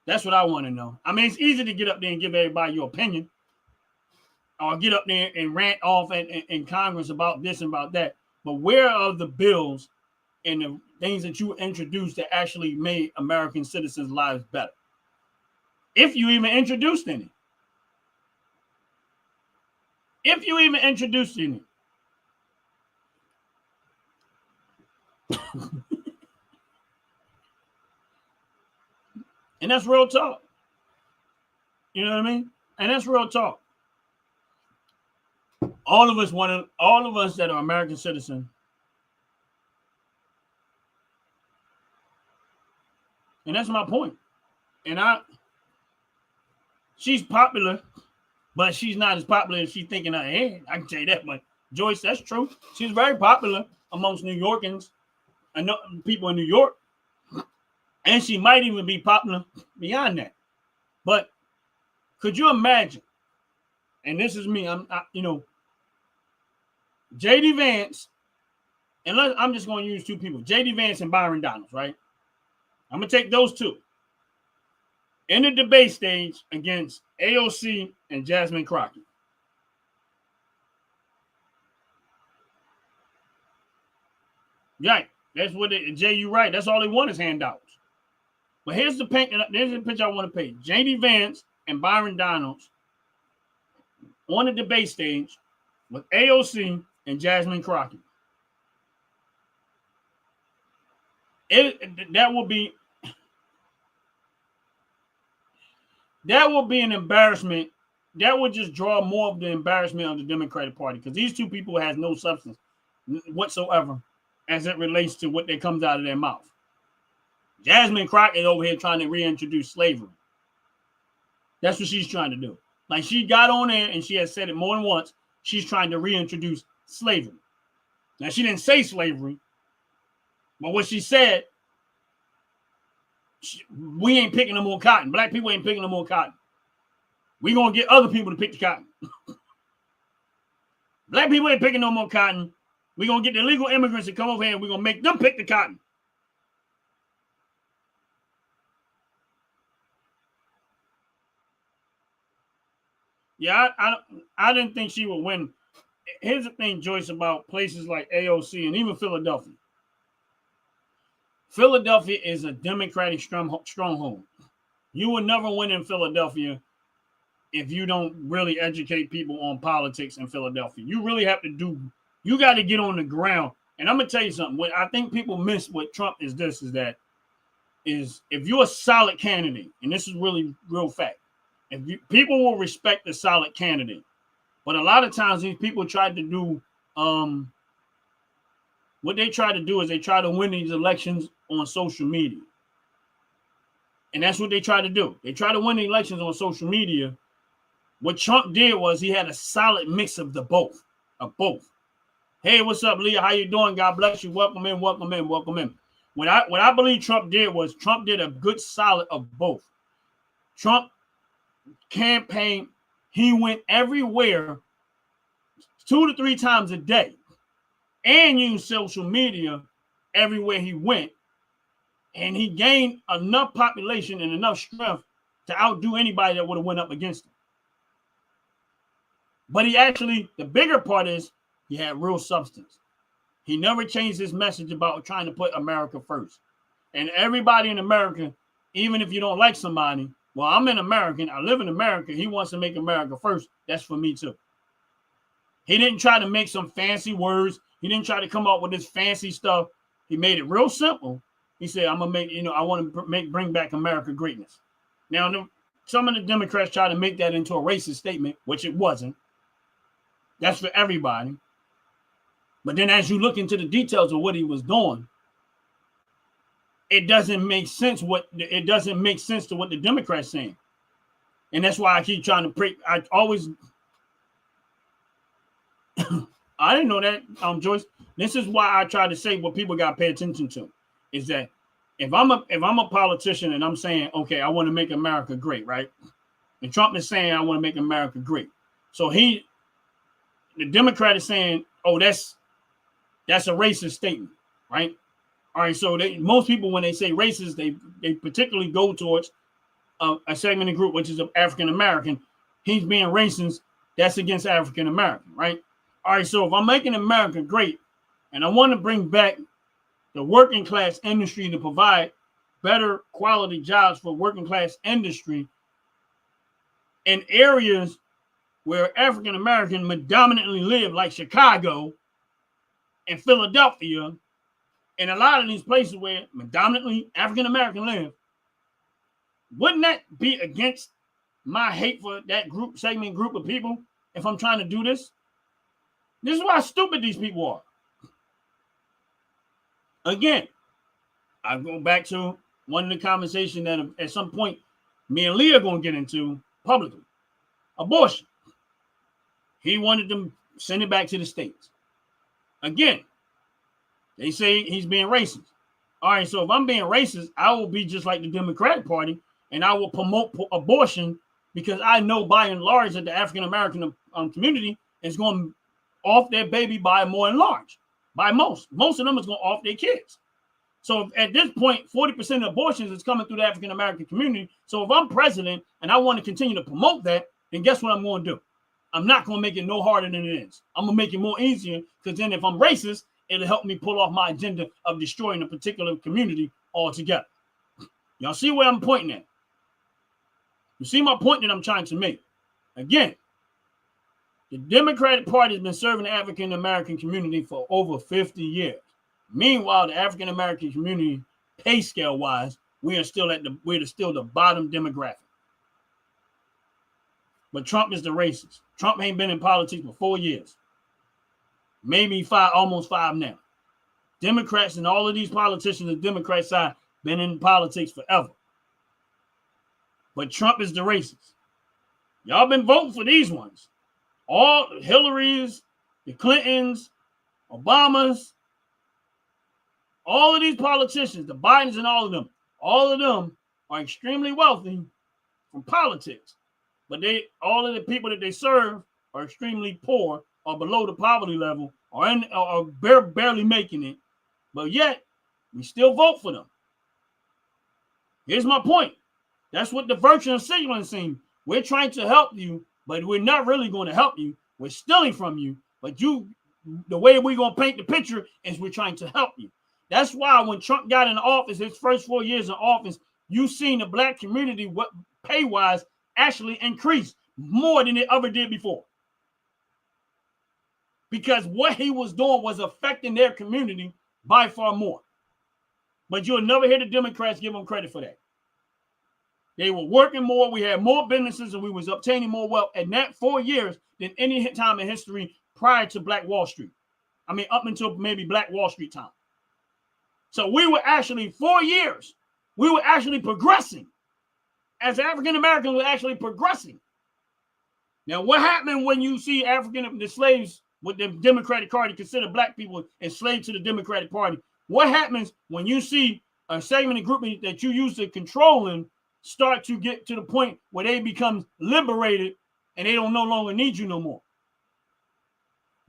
That's what I want to know. I mean, it's easy to get up there and give everybody your opinion, or get up there and rant off in Congress about this and about that. But where are the bills and the things that you introduced that actually made American citizens' lives better? If you even introduced any. And that's real talk. You know what I mean? And that's real talk. All of us that are American citizens, and that's my point. And she's popular, but she's not as popular as she's thinking in her head. I can tell you that much. Joyce, that's true. She's very popular amongst New Yorkers, people in New York. And she might even be popular beyond that. But could you imagine? And this is me. J.D. Vance, and I'm just going to use two people, J.D. Vance and Byron Donalds, right? I'm going to take those two in the debate stage against AOC and Jasmine Crockett. Right. That's what Jay, you right. That's all they want is handouts. But here's the picture I want to paint. J.D. Vance and Byron Donalds on the debate stage with AOC and Jasmine Crockett. That will be an embarrassment. That would just draw more of the embarrassment of the Democratic Party, because these two people has no substance whatsoever as it relates to what that comes out of their mouth. Jasmine Crockett over here trying to reintroduce slavery. That's what she's trying to do. Like, she got on there and she has said it more than once. She's trying to reintroduce slavery. Now, she didn't say slavery, but what she said, we ain't picking no more cotton. Black people ain't picking no more cotton. We're going to get other people to pick the cotton. Black people ain't picking no more cotton. We're going to get the illegal immigrants to come over here and we're going to make them pick the cotton. Yeah, I didn't think she would win. Here's the thing, Joyce, about places like AOC and even Philadelphia. Philadelphia is a Democratic stronghold. You will never win in Philadelphia if you don't really educate people on politics in Philadelphia. You really have to you got to get on the ground. And I'm going to tell you something. What I think people miss with Trump is that if you're a solid candidate, and this is really real fact, people will respect the solid candidate. But a lot of times these people try to do, what they try to do is they try to win these elections on social media. And that's what they try to do. They try to win the elections on social media. What Trump did was he had a solid mix of both. Hey, what's up, Leah? How you doing? God bless you. Welcome in, welcome in, welcome in. What I believe Trump did was Trump did a good solid of both. Trump campaign, he went everywhere 2 to 3 times a day and used social media everywhere he went. And he gained enough population and enough strength to outdo anybody that would have went up against him. But the bigger part is he had real substance. He never changed his message about trying to put America first. And everybody in America, even if you don't like somebody, well, I'm an American, I live in America, he wants to make America first. That's for me too. He didn't try to make some fancy words. He didn't try to come up with this fancy stuff. He made it real simple. He said, I'm going to make, I want to bring back America greatness. Now, some of the Democrats try to make that into a racist statement, which it wasn't. That's for everybody. But then as you look into the details of what he was doing, it doesn't make sense to what the Democrats saying. And that's why I keep trying to pray. I didn't know that, Joyce. This is why I try to say what people got to pay attention to is that if I'm a politician and I'm saying, okay, I want to make America great, right? And Trump is saying, I want to make America great. So the Democrat is saying, oh, that's a racist statement, right? All right, so most people, when they say racist, they particularly go towards a segment of group, which is African American. He's being racist. That's against African American, right? All right, so if I'm making America great and I want to bring back the working class industry to provide better quality jobs for working class industry in areas where African American predominantly live, like Chicago and Philadelphia, and a lot of these places where predominantly African American live, wouldn't that be against my hate for that group of people if I'm trying to do this? This is why stupid these people are. Again, I go back to one of the conversations that at some point me and Leah are going to get into publicly. Abortion. He wanted to send it back to the states. Again, they say he's being racist. All right, so if I'm being racist, I will be just like the Democratic Party, and I will promote abortion because I know by and large that the African American community is going off their baby by more and large. By most of them is going off their kids. So at this point, 40% of abortions is coming through the African American community. So if I'm president and I want to continue to promote that, then guess what I'm going to do? I'm not going to make it no harder than it is. I'm going to make it more easier because then if I'm racist, it'll help me pull off my agenda of destroying a particular community altogether. Y'all see where I'm pointing at? You see my point that I'm trying to make? Again, the Democratic Party has been serving the African American community for over 50 years. Meanwhile, the African American community, pay scale wise, we're still the bottom demographic. But Trump is the racist. Trump ain't been in politics for 4 years. Maybe 5, almost 5 now. Democrats and all of these politicians, the Democrat side, been in politics forever. But Trump is the racist. Y'all been voting for these ones. All the Hillarys, the Clintons, Obamas, all of these politicians, the Bidens and all of them are extremely wealthy from politics. But all of the people that they serve are extremely poor or below the poverty level or barely making it. But yet, we still vote for them. Here's my point. That's what the virtue of signaling seems. We're trying to help you, but we're not really going to help you. We're stealing from you. But the way we're going to paint the picture is we're trying to help you. That's why when Trump got in office, his first 4 years in office, you seen the black community, what pay-wise, actually increased more than it ever did before. Because what he was doing was affecting their community by far more. But you'll never hear the Democrats give them credit for that. They were working more. We had more businesses and we was obtaining more wealth in that 4 years than any time in history prior to Black Wall Street. I mean, up until maybe Black Wall Street time. So we were actually 4 years. We were actually progressing. As African Americans, we're actually progressing. Now, what happened when you see the slaves with the Democratic Party consider black people enslaved to the Democratic Party? What happens when you see a segment of group that you used to controlling start to get to the point where they become liberated and they don't no longer need you no more?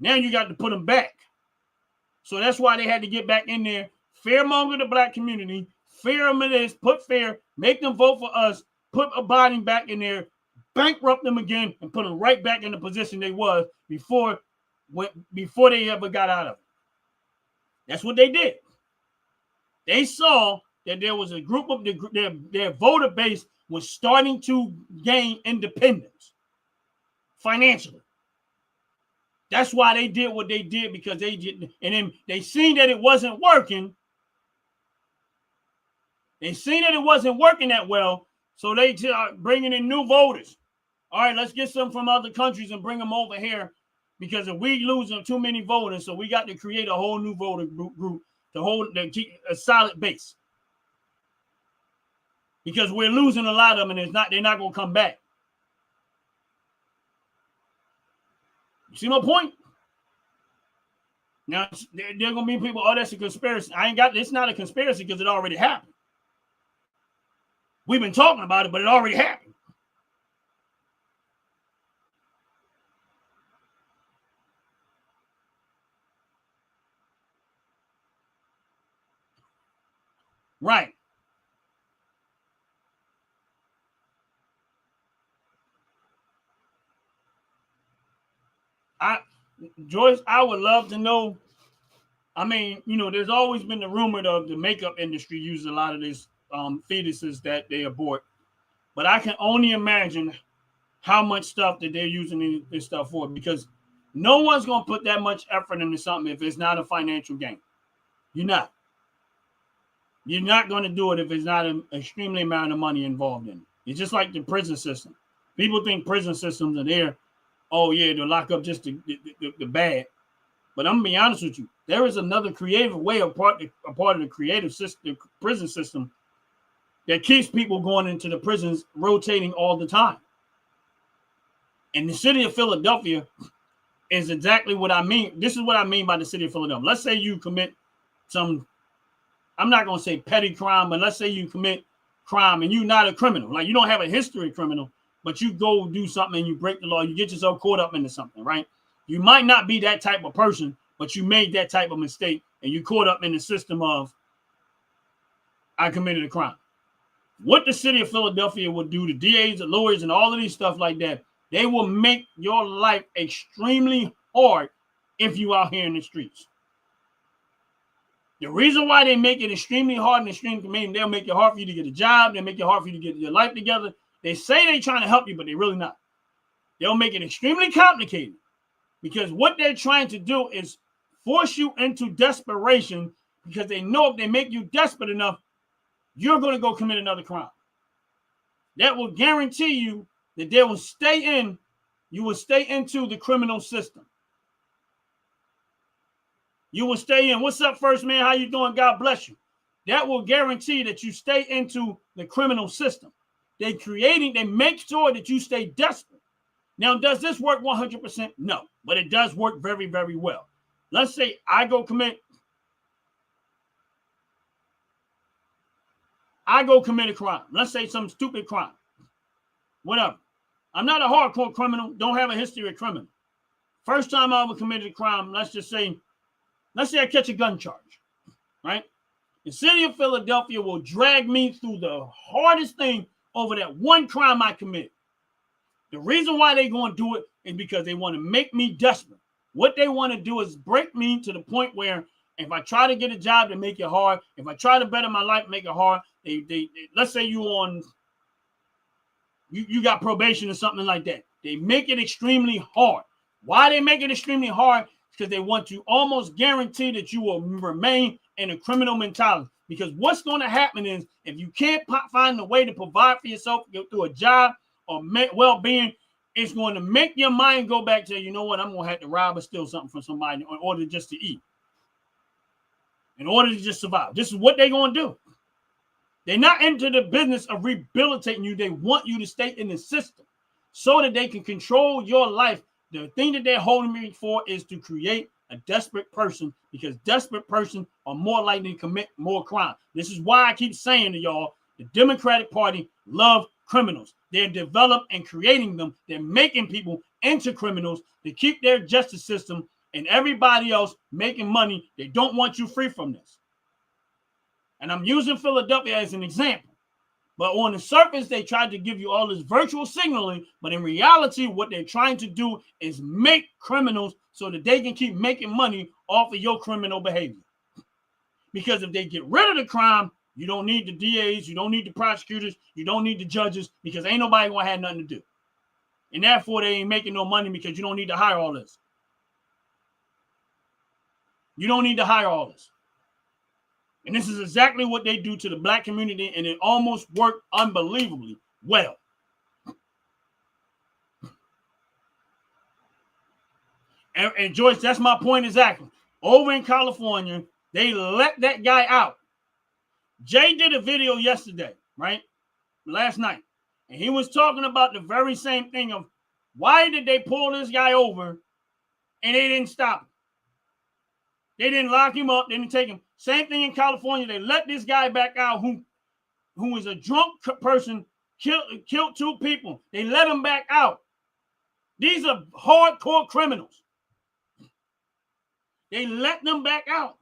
Now you got to put them back. So that's why they had to get back in there, fearmonger the black community, fear them of this, put fear, make them vote for us, put Biden back in there, bankrupt them again, and put them right back in the position they was before they ever got out of it. That's what they did. They saw that there was a group of their voter base was starting to gain independence financially. That's why they did what they did, because they did, and then they seen that it wasn't working. They seen that it wasn't working that well, so they start bringing in new voters. All right, let's get some from other countries and bring them over here, because if we losing too many voters, so we got to create a whole new voter group to keep a solid base, because we're losing a lot of them, and they're not going to come back. You see my point? Now, there are going to be people, oh, that's a conspiracy. It's not a conspiracy because it already happened. We've been talking about it, but it already happened. Right. Joyce, I would love to know. I mean, there's always been the rumor of the makeup industry uses a lot of these fetuses that they abort. But I can only imagine how much stuff that they're using this stuff for, because no one's going to put that much effort into something if it's not a financial gain. You're not. You're not going to do it if it's not an extremely amount of money involved in it. It's just like the prison system. People think prison systems are there, oh, yeah, to lock up just the bad. But I'm going to be honest with you. There is another creative way, a part of the creative system, the prison system, that keeps people going into the prisons, rotating all the time. And the city of Philadelphia is exactly what I mean. This is what I mean by the city of Philadelphia. Let's say you commit some, I'm not going to say petty crime, but let's say you commit crime and you're not a criminal. Like, you don't have a history of criminal, but you go do something and you break the law. You get yourself caught up into something, right? You might not be that type of person, but you made that type of mistake and you caught up in the system of, I committed a crime. What the city of Philadelphia will do, the DAs, the lawyers, and all of these stuff like that, they will make your life extremely hard if you out here in the streets. The reason why they make it extremely hard and extremely, they'll make it hard for you to get a job. They'll make it hard for you to get your life together. They say they're trying to help you, but they're really not. They'll make it extremely complicated, because what they're trying to do is force you into desperation, because they know if they make you desperate enough, you're going to go commit another crime. That will guarantee you that you will stay into the criminal system. You will stay in. What's up, first man? How you doing? God bless you. That will guarantee that you stay into the criminal system. They make sure that you stay desperate. Now, does this work 100%? No, but it does work very, very well. Let's say I go commit a crime. Let's say some stupid crime. Whatever. I'm not a hardcore criminal. Don't have a history of criminal. First time I ever committed a crime, let's say I catch a gun charge, right? The city of Philadelphia will drag me through the hardest thing over that one crime I committed. The reason why they're going to do it is because they want to make me desperate. What they want to do is break me to the point where if I try to get a job, they make it hard. If I try to better my life, make it hard. They let's say you got probation or something like that. They make it extremely hard. Why they make it extremely hard? Because they want to almost guarantee that you will remain in a criminal mentality. Because what's going to happen is if you can't find a way to provide for yourself through a job or well-being, it's going to make your mind go back to, you know what, I'm going to have to rob or steal something from somebody in order just to eat. In order to just survive. This is what they're going to do. They're not into the business of rehabilitating you. They want you to stay in the system so that they can control your life. The thing that they're holding me for is to create a desperate person, because desperate persons are more likely to commit more crime. This is why I keep saying to y'all, the Democratic Party love criminals. They're developing and creating them. They're making people into criminals to keep their justice system and everybody else making money. They don't want you free from this. And I'm using Philadelphia as an example. But on the surface, they tried to give you all this virtual signaling. But in reality, what they're trying to do is make criminals so that they can keep making money off of your criminal behavior. Because if they get rid of the crime, you don't need the DAs, you don't need the prosecutors, you don't need the judges, because ain't nobody going to have nothing to do. And therefore, they ain't making no money because you don't need to hire all this. You don't need to hire all this. And this is exactly what they do to the black community, and it almost worked unbelievably well. And Joyce, that's my point exactly. Over in California, they let that guy out. Jay did a video yesterday, right? Last night. And he was talking about the very same thing of why did they pull this guy over and they didn't stop him? They didn't lock him up. They didn't take him. Same thing in California. They let this guy back out who is a drunk person, killed 2 people. They let him back out. These are hardcore criminals. They let them back out.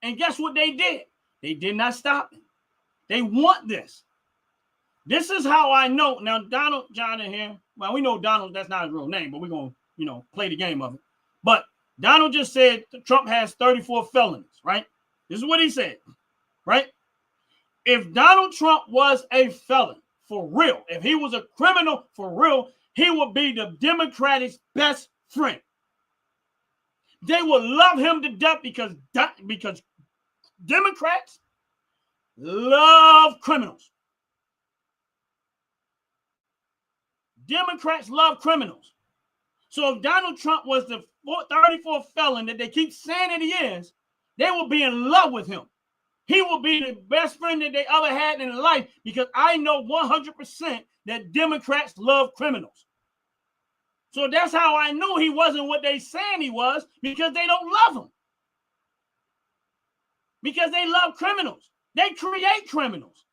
And guess what they did? They did not stop him. They want this. This is how I know. Now, Donald John in here, well, we know Donald, that's not his real name, but we're going to, play the game of it. But Donald just said Trump has 34 felonies, right? This is what he said, right? If Donald Trump was a felon for real, if he was a criminal for real, he would be the Democrats' best friend. They would love him to death because Democrats love criminals. Democrats love criminals. So if Donald Trump was the 34th felon that they keep saying that he is, they will be in love with him. He will be the best friend that they ever had in life, because I know 100% that Democrats love criminals. So that's how I knew he wasn't what they saying he was, because they don't love him. Because they love criminals. They create criminals.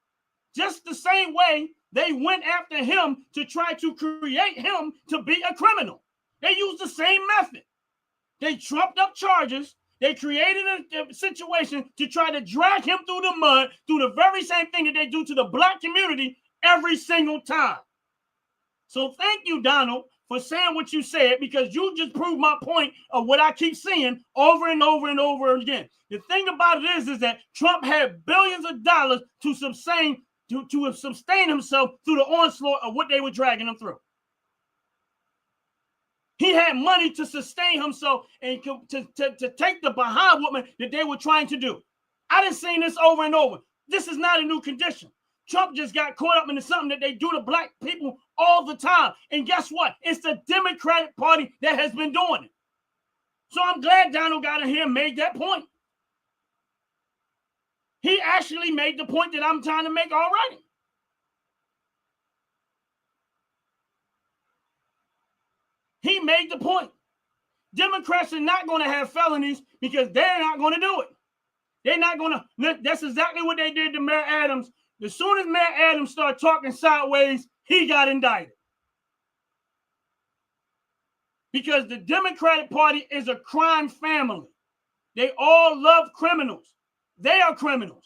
Just the same way they went after him to try to create him to be a criminal. They used the same method. They trumped up charges. They created a situation to try to drag him through the mud, through the very same thing that they do to the black community every single time. So thank you, Donald, for saying what you said, because you just proved my point of what I keep seeing over and over and over again. The thing about it is that Trump had billions of dollars to sustain himself through the onslaught of what they were dragging him through. He had money to sustain himself and to take the behind woman that they were trying to do. I done seen this over and over. This is not a new condition. Trump just got caught up into something that they do to black people all the time. And guess what? It's the Democratic Party that has been doing it. So I'm glad Donald got in here and made that point. He actually made the point that I'm trying to make already. He made the point. Democrats are not going to have felonies because they're not going to do it. They're not going to. That's exactly what they did to Mayor Adams. As soon as Mayor Adams started talking sideways, he got indicted. Because the Democratic Party is a crime family. They all love criminals. They are criminals.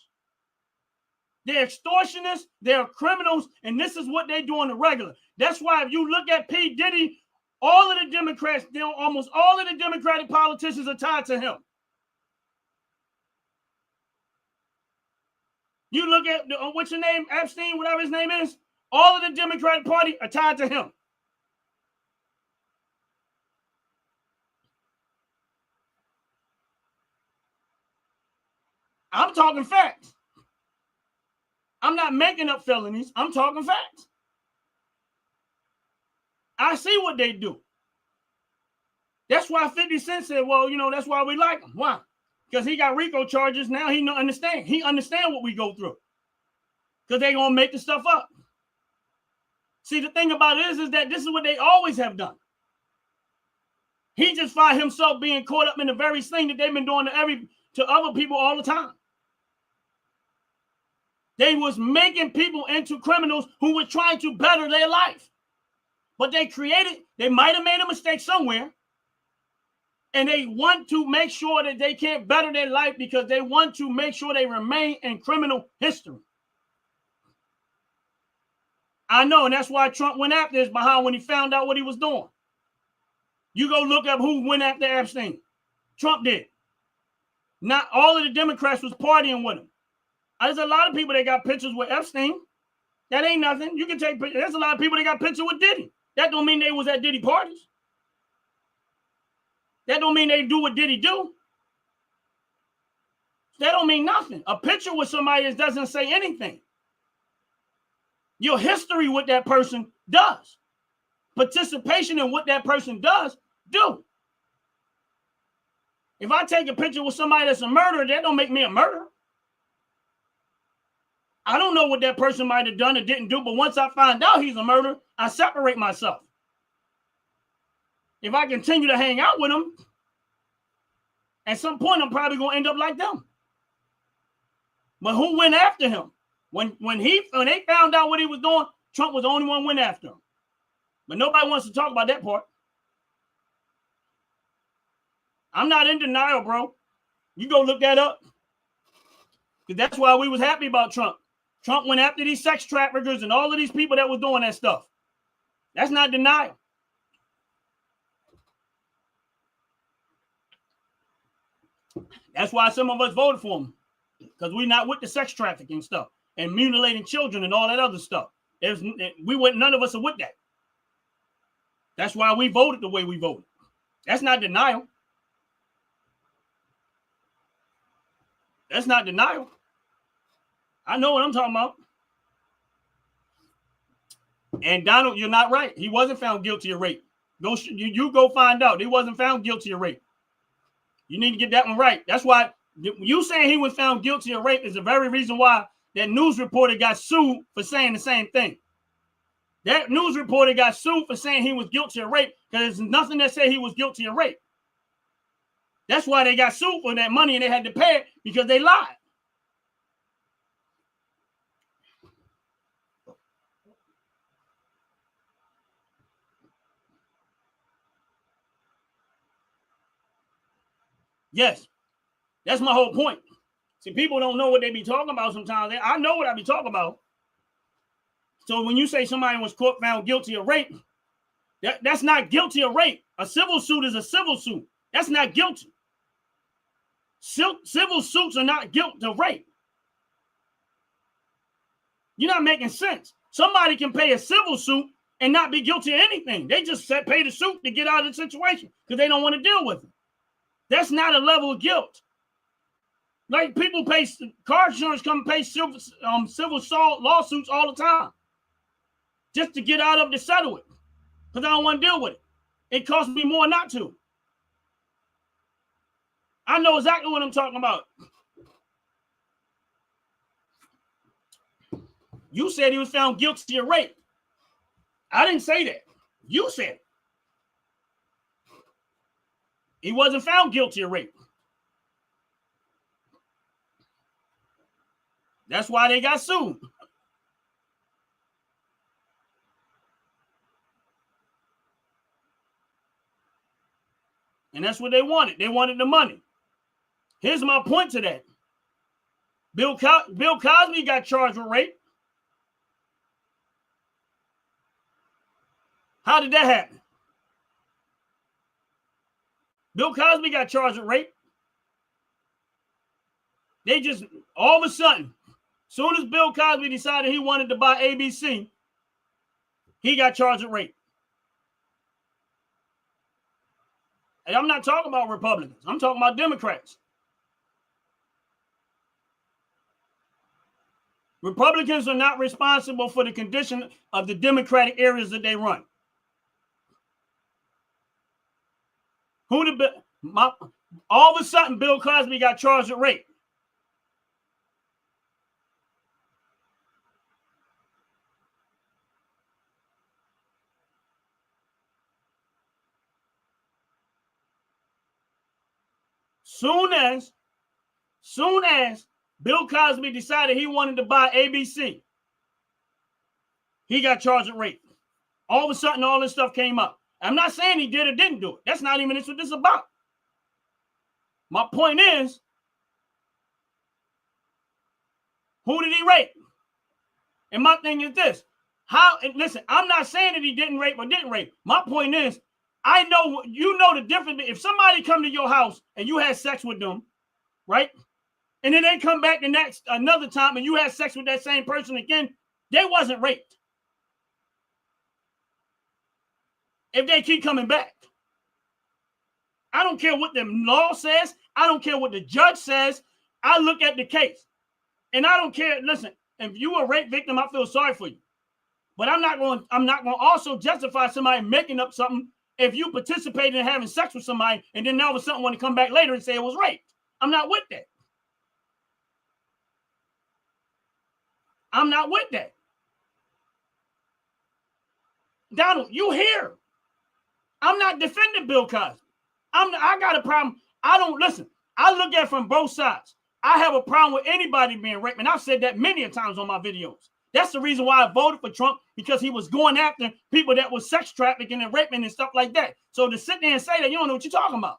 They're extortionists. They're criminals. And this is what they do on the regular. That's why if you look at P. Diddy, all of the Democrats, almost all of the Democratic politicians are tied to him. You look at, what's your name, Epstein, whatever his name is, all of the Democratic Party are tied to him. I'm talking facts. I'm not making up felonies. I'm talking facts. I see what they do. That's why 50 Cent said, well, that's why we like him. Why? Because he got RICO charges. Now he understand. He understand what we go through. Because they're going to make the stuff up. See, the thing about it is that this is what they always have done. He just find himself being caught up in the very thing that they've been doing to other people all the time. They was making people into criminals who were trying to better their life. But they might have made a mistake somewhere. And they want to make sure that they can't better their life because they want to make sure they remain in criminal history. I know, and that's why Trump went after his behind when he found out what he was doing. You go look up who went after Epstein. Trump did. Not all of the Democrats was partying with him. There's a lot of people that got pictures with Epstein. That ain't nothing. You can take pictures. There's a lot of people that got pictures with Diddy. That don't mean they was at Diddy parties. That don't mean they do what Diddy do. That don't mean nothing. A picture with somebody doesn't say anything. Your history with that person does. Participation in what that person does do. If I take a picture with somebody that's a murderer, that don't make me a murderer. I don't know what that person might have done or didn't do, but once I find out he's a murderer, I separate myself. If I continue to hang out with him, at some point I'm probably going to end up like them. But who went after him? When they found out what he was doing, Trump was the only one who went after him. But nobody wants to talk about that part. I'm not in denial, bro. You go look that up. Because that's why we was happy about Trump. Trump went after these sex traffickers and all of these people that was doing that stuff. That's not denial. That's why some of us voted for him. Because we're not with the sex trafficking stuff and mutilating children and all that other stuff. None of us are with that. That's why we voted the way we voted. That's not denial. That's not denial. I know what I'm talking about. And Donald, you're not right. He wasn't found guilty of rape. You go find out. He wasn't found guilty of rape. You need to get that one right. That's why you saying he was found guilty of rape is the very reason why that news reporter got sued for saying the same thing. That news reporter got sued for saying he was guilty of rape because there's nothing that said he was guilty of rape. That's why they got sued for that money and they had to pay it because they lied. Yes, that's my whole point. See, people don't know what they be talking about sometimes. I know what I be talking about. So when you say somebody was found guilty of rape, that's not guilty of rape. A civil suit is a civil suit. That's not guilty. Civil suits are not guilty of rape. You're not making sense. Somebody can pay a civil suit and not be guilty of anything. They just pay the suit to get out of the situation because they don't want to deal with it. That's not a level of guilt. Like people pay car insurance, come pay civil lawsuits all the time just to get out of the settle it because I don't want to deal with it. It costs me more not to. I know exactly what I'm talking about. You said he was found guilty of rape. I didn't say that. You said it. He wasn't found guilty of rape. That's why they got sued. And that's what they wanted. They wanted the money. Here's my point to that. Bill Cosby got charged with rape. How did that happen? Bill Cosby got charged with rape. They just, all of a sudden, soon as Bill Cosby decided he wanted to buy ABC, he got charged with rape. And I'm not talking about Republicans. I'm talking about Democrats. Republicans are not responsible for the condition of the Democratic areas that they run. All of a sudden, Bill Cosby got charged with rape. Soon as Bill Cosby decided he wanted to buy ABC, he got charged with rape. All of a sudden, all this stuff came up. I'm not saying he did or didn't do it. That's not even what this is about. My point is, who did he rape? And my thing is this. Listen, I'm not saying that he didn't rape or didn't rape. My point is, I know, you know the difference. If somebody come to your house and you had sex with them, right? And then they come back another time and you had sex with that same person again, they wasn't raped. If they keep coming back. I don't care what the law says. I don't care what the judge says. I look at the case. And I don't care. Listen, if you were a rape victim, I feel sorry for you. But I'm not going to also justify somebody making up something if you participated in having sex with somebody and then all of a sudden want to come back later and say it was rape. I'm not with that. I'm not with that. Donald, you here. I'm not defending Bill Cosby. I got a problem. I look at it from both sides. I have a problem with anybody being raped. And I've said that many times on my videos. That's the reason why I voted for Trump, because he was going after people that was sex trafficking and raping and stuff like that. So to sit there and say that, you don't know what you're talking about.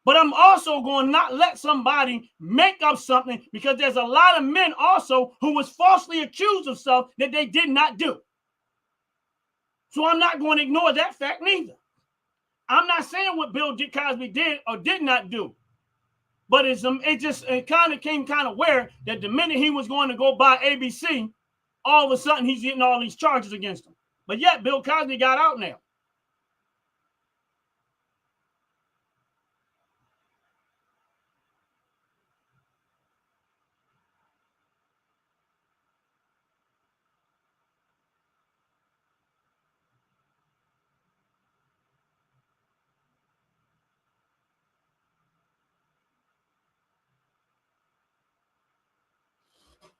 But I'm also going to not let somebody make up something, because there's a lot of men also who was falsely accused of stuff that they did not do. So I'm not going to ignore that fact neither. I'm not saying what Bill Cosby did or did not do. But it kind of came kind of weird that the minute he was going to go buy ABC, all of a sudden he's getting all these charges against him. But yet Bill Cosby got out now.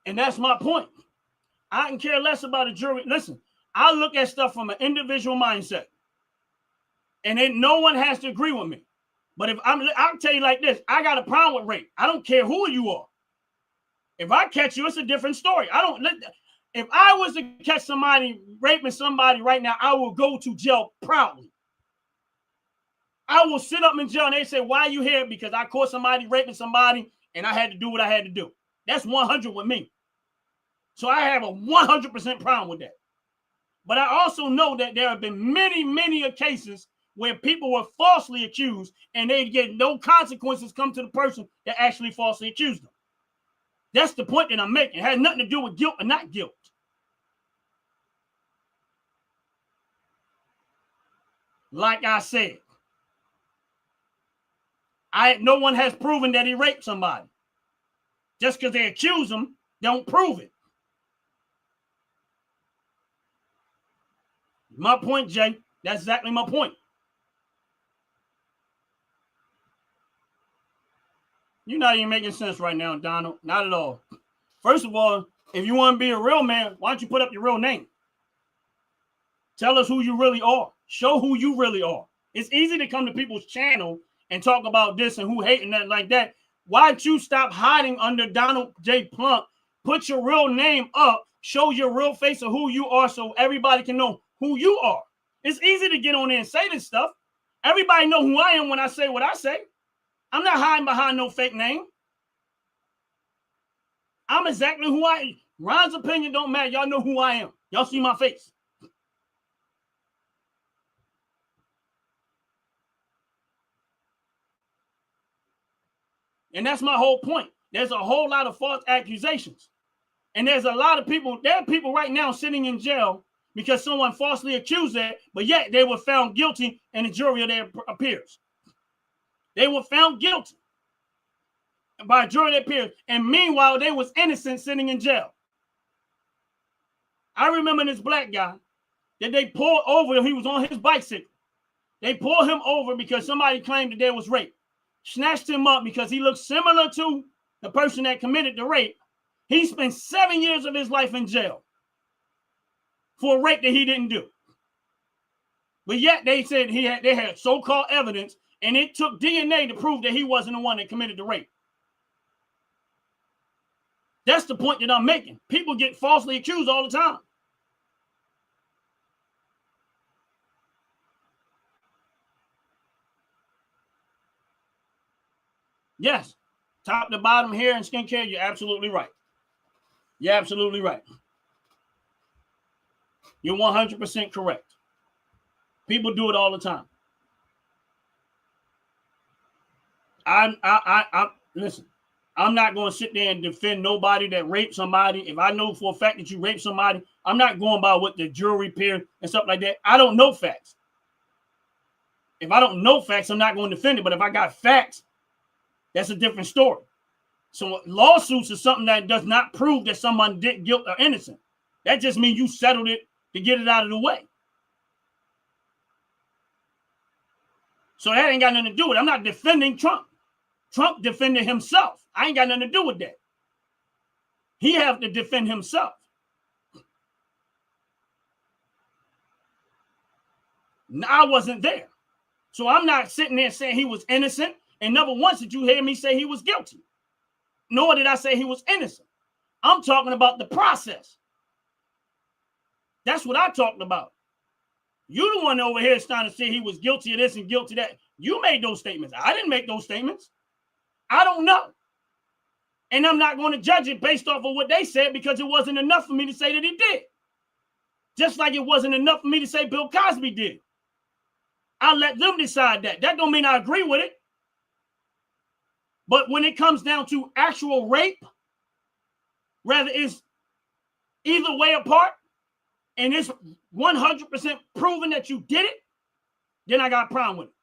And that's my point. I can care less about a jury. Listen, I look at stuff from an individual mindset. And then no one has to agree with me. But I'll tell you like this, I got a problem with rape. I don't care who you are. If I catch you, it's a different story. If I was to catch somebody raping somebody right now, I will go to jail proudly. I will sit up in jail and they say, why are you here? Because I caught somebody raping somebody and I had to do what I had to do. That's 100 with me. So I have a 100% problem with that. But I also know that there have been many, many cases where people were falsely accused and they get no consequences come to the person that actually falsely accused them. That's the point that I'm making. It has nothing to do with guilt or not guilt. Like I said, no one has proven that he raped somebody. Just because they accuse him, don't prove it. My point, Jay. That's exactly my point. You're not even making sense right now, Donald. Not at all. First of all, if you want to be a real man, why don't you put up your real name? Tell us who you really are. Show who you really are. It's easy to come to people's channel and talk about this and who hate and nothing like that. Why don't you stop hiding under Donald J. Plump? Put your real name up. Show your real face of who you are so everybody can know who you are. It's easy to get on there and say this stuff. Everybody know who I am when I say what I say. I'm not hiding behind no fake name. I'm exactly who I am. Ron's opinion don't matter. Y'all know who I am. Y'all see my face. And that's my whole point. There's a whole lot of false accusations. And there's a lot of people, there are people right now sitting in jail because someone falsely accused them, but yet they were found guilty in the jury of their peers. They were found guilty by a jury of their peers. And meanwhile, they was innocent sitting in jail. I remember this black guy that they pulled over. He was on his bicycle. They pulled him over because somebody claimed that there was rape. Snatched him up because he looked similar to the person that committed the rape. He spent 7 years of his life in jail for a rape that he didn't do. But yet they said they had so-called evidence, and it took DNA to prove that he wasn't the one that committed the rape. That's the point that I'm making. People get falsely accused all the time. Yes, top to bottom, hair and skincare, you're absolutely right. You're absolutely right. You're 100% correct. People do it all the time. Listen, I'm not going to sit there and defend nobody that raped somebody. If I know for a fact that you raped somebody, I'm not going by what the jury peer and stuff like that. I don't know facts. If I don't know facts, I'm not going to defend it. But if I got facts, that's a different story. So lawsuits is something that does not prove that someone did guilt or innocent. That just means you settled it to get it out of the way. So that ain't got nothing to do with it. I'm not defending Trump. Trump defended himself. I ain't got nothing to do with that. He have to defend himself. I wasn't there. So I'm not sitting there saying he was innocent. And never once did you hear me say he was guilty. Nor did I say he was innocent. I'm talking about the process. That's what I talked about. You the one over here is trying to say he was guilty of this and guilty of that. You made those statements. I didn't make those statements. I don't know. And I'm not going to judge it based off of what they said because it wasn't enough for me to say that he did. Just like it wasn't enough for me to say Bill Cosby did. I'll let them decide that. That don't mean I agree with it. But when it comes down to actual rape, whether it's either way apart, and it's 100% proven that you did it, then I got a problem with it.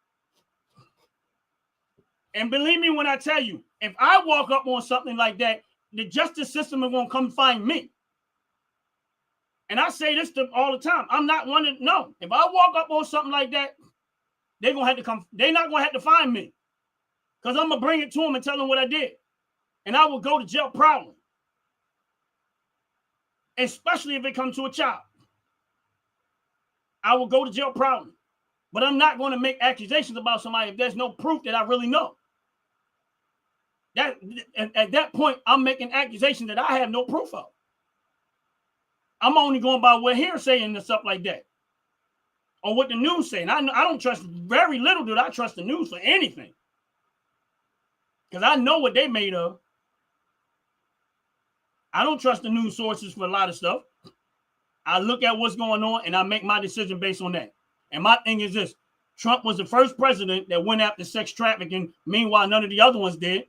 And believe me when I tell you, if I walk up on something like that, the justice system is going to come find me. And I say this to all the time. I'm not one to know. If I walk up on something like that, they're going to have to come. They're not going to have to find me. Because I'm going to bring it to them and tell them what I did. And I will go to jail proudly. Especially if it comes to a child. I will go to jail proudly. But I'm not going to make accusations about somebody if there's no proof that I really know. At that point, I'm making accusations that I have no proof of. I'm only going by what hearsay and stuff like that. Or what the news saying. I don't trust, very little do I trust the news for anything. Because I know what they made of. I don't trust the news sources for a lot of stuff. I look at what's going on and I make my decision based on that. And my thing is this. Trump was the first president that went after sex trafficking. Meanwhile, none of the other ones did.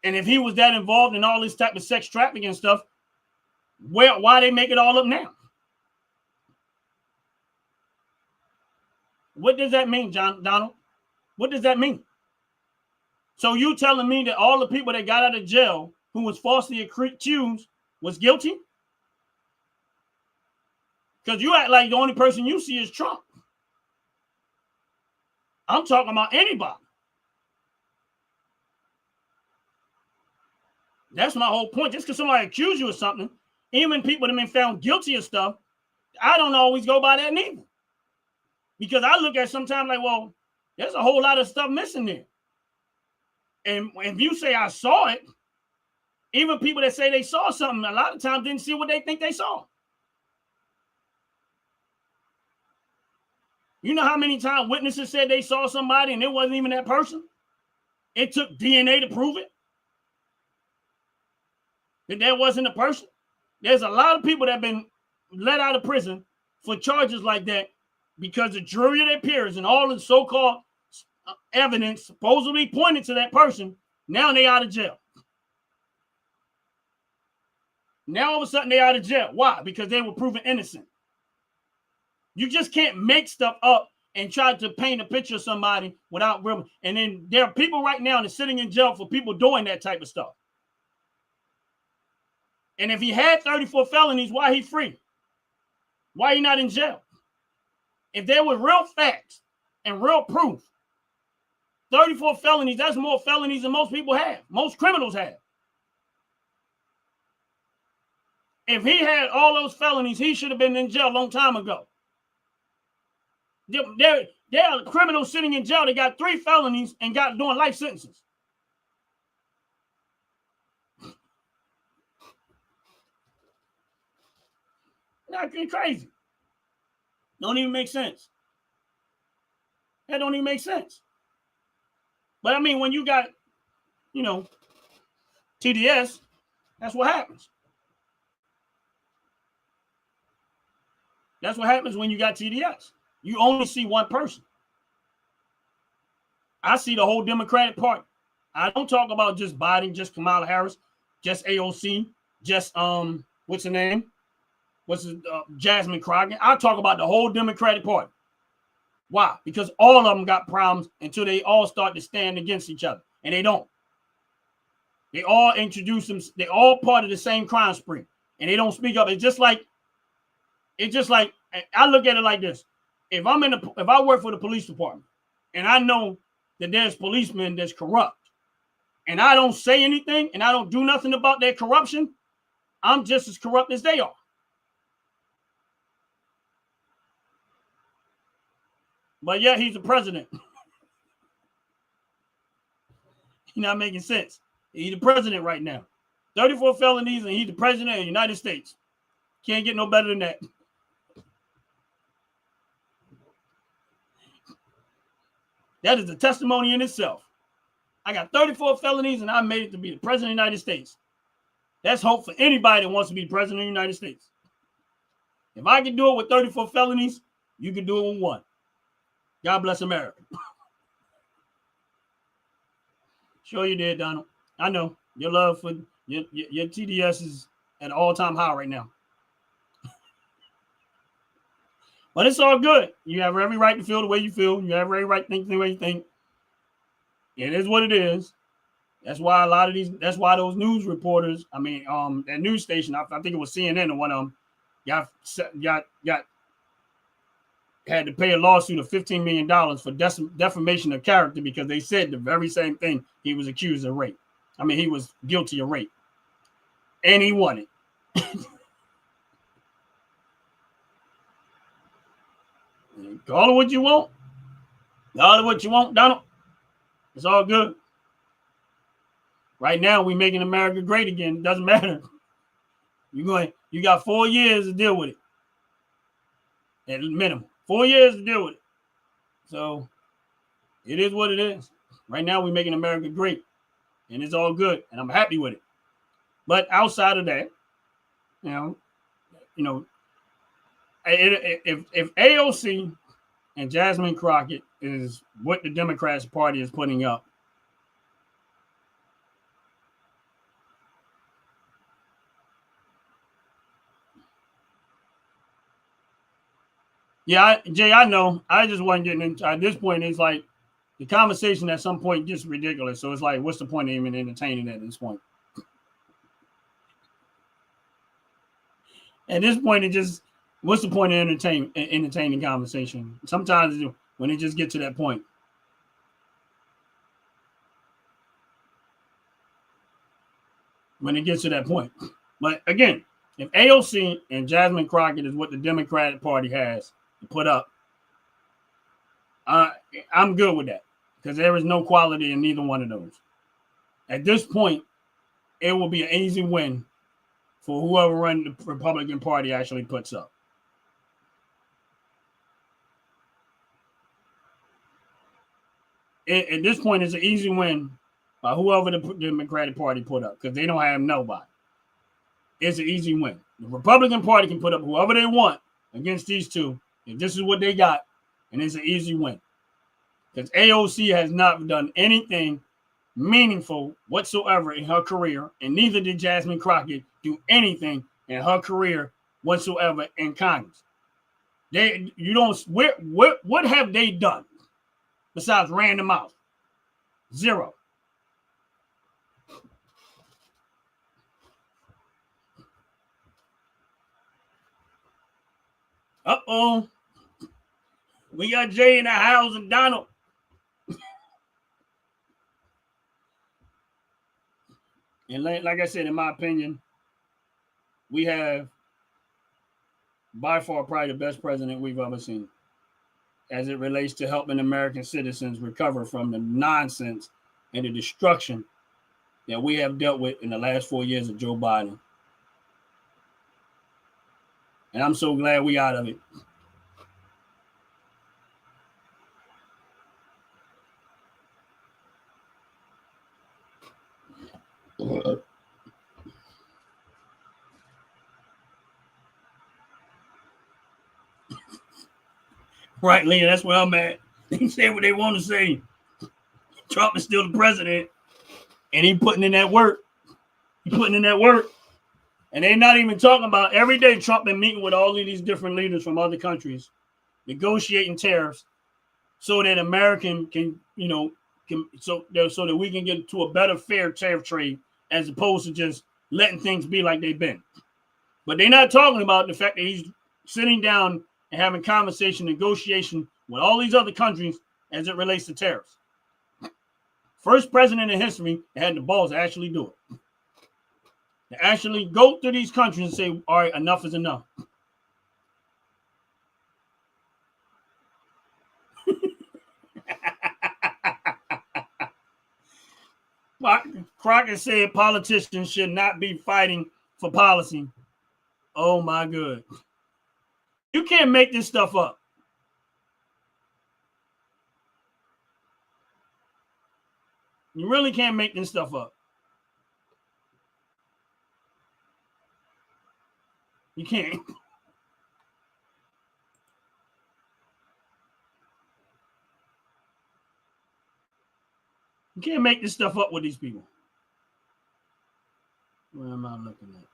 And if he was that involved in all this type of sex trafficking stuff, why they make it all up now? What does that mean, Donald? What does that mean? So you telling me that all the people that got out of jail who was falsely accused was guilty? Because you act like the only person you see is Trump. I'm talking about anybody. That's my whole point. Just because somebody accuse you of something, even people that have been found guilty of stuff, I don't always go by that neither. Because I look at sometimes like, well, there's a whole lot of stuff missing there. And if you say I saw it, even people that say they saw something, a lot of times didn't see what they think they saw. You know how many times witnesses said they saw somebody and it wasn't even that person? It took DNA to prove it. That wasn't a person. There's a lot of people that have been let out of prison for charges like that because the jury of their peers and all the so-called evidence supposedly pointed to that person. Now they out of jail. Now all of a sudden they out of jail. Why? Because they were proven innocent. You just can't make stuff up and try to paint a picture of somebody without real. And then there are people right now that's sitting in jail for people doing that type of stuff. And if he had 34 felonies, why he free? Why he not in jail? If there were real facts and real proof, 34 felonies, that's more felonies than most people have. Most criminals have. If he had all those felonies, he should have been in jail a long time ago. There are criminals sitting in jail that got 3 felonies and got doing life sentences. Not crazy. Don't even make sense. That don't even make sense. But I mean, when you got, TDS, that's what happens. That's what happens when you got TDS. You only see one person. I see the whole Democratic Party. I don't talk about just Biden, just Kamala Harris, just AOC, just what's her name? Jasmine Crockett. I talk about the whole Democratic Party. Why? Because all of them got problems until they all start to stand against each other, and they don't. They all introduce them. They all part of the same crime spree, and they don't speak up. It's just like I look at it like this. If I work for the police department and I know that there's policemen that's corrupt and I don't say anything and I don't do nothing about their corruption, I'm just as corrupt as they are. But yeah, he's the president. He's not making sense. He's the president right now. 34 felonies and he's the president of the United States. Can't get no better than that. That is a testimony in itself. I got 34 felonies and I made it to be the president of the United States. That's hope for anybody that wants to be president of the United States. If I can do it with 34 felonies, you can do it with 1. God bless America. Sure you did, Donald. I know your love for your TDS is at an all-time high right now. But it's all good. You have every right to feel the way you feel. You have every right to think the way you think. It is what it is. That's why that's why those news reporters, that news station, I think it was CNN or one of them, had to pay a lawsuit of $15 million for defamation of character because they said the very same thing. He was accused of rape. He was guilty of rape. And he won it. Call it what you want. Call it what you want, Donald. It's all good. Right now, we're making America great again. It doesn't matter. You got 4 years to deal with it. At minimum. 4 years to deal with it. So it is what it is. Right now, we're making America great. And it's all good. And I'm happy with it. But outside of that, if AOC and Jasmine Crockett is what the Democrats Party is putting up, yeah, Jay, I know. I just wasn't getting into. At this point, it's like the conversation at some point gets ridiculous. So it's like, what's the point of even entertaining it at this point? At this point, what's the point of entertaining conversation? Sometimes when it just gets to that point. when it gets to that point. But again, if AOC and Jasmine Crockett is what the Democratic Party has to put up, I'm good with that because there is no quality in neither one of those. At this point, it will be an easy win for whoever run the Republican Party actually puts up. At this point, it's an easy win by whoever the Democratic Party put up because they don't have nobody. It's an easy win. The Republican Party can put up whoever they want against these two. If this is what they got, and it's an easy win. Because AOC has not done anything meaningful whatsoever in her career, and neither did Jasmine Crockett do anything in her career whatsoever in Congress. What have they done besides ran them out? Zero. Uh-oh. We got Jay in the house and Donald. And like I said, in my opinion, we have by far probably the best president we've ever seen as it relates to helping American citizens recover from the nonsense and the destruction that we have dealt with in the last 4 years of Joe Biden. And I'm so glad we out of it. Right, Leah, that's where I'm at. They say what they want to say. Trump is still the president, and he putting in that work. And they're not even talking about every day Trump been meeting with all of these different leaders from other countries, negotiating tariffs so that American so that we can get to a better fair tariff trade as opposed to just letting things be like they've been. But they're not talking about the fact that he's sitting down and having conversation, negotiation with all these other countries as it relates to tariffs. First president in history that had the balls to actually do it. To actually go through these countries and say, all right, enough is enough. Crockett said politicians should not be fighting for policy. Oh, my God. You can't make this stuff up. You really can't make this stuff up. You can't. You can't make this stuff up with these people. Where am I looking at?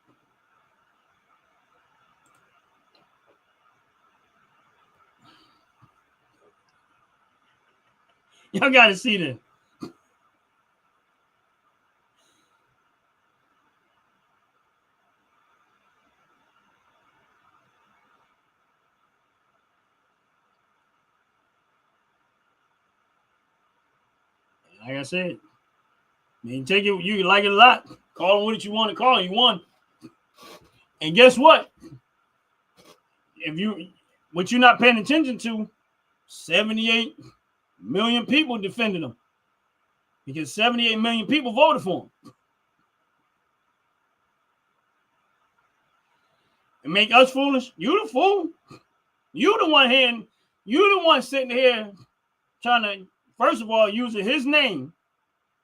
Y'all got to see this. Like I said, you take it, you like it a lot. Call it what you want to call it. You won. And guess what? What you're not paying attention to, 78 million people defended him. Because 78 million people voted for him. And make us foolish? You the fool. You the one sitting here trying to, first of all, using his name.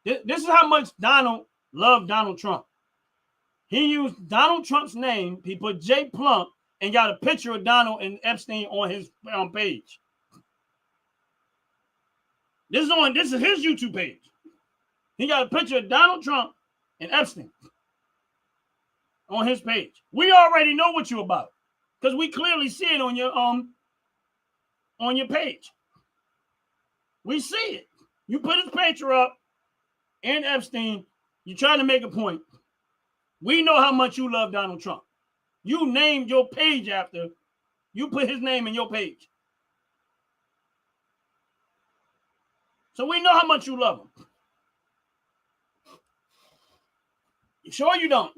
This is how much Donald loved Donald Trump. He used Donald Trump's name. He put J. Plump and got a picture of Donald and Epstein on his page. This is his YouTube page. He got a picture of Donald Trump and Epstein on his page. We already know what you're about because we clearly see it on your page. We see it. You put his picture up and Epstein. You're trying to make a point. We know how much you love Donald Trump. You named your page after. You put his name in your page. So we know how much you love him. Sure you don't.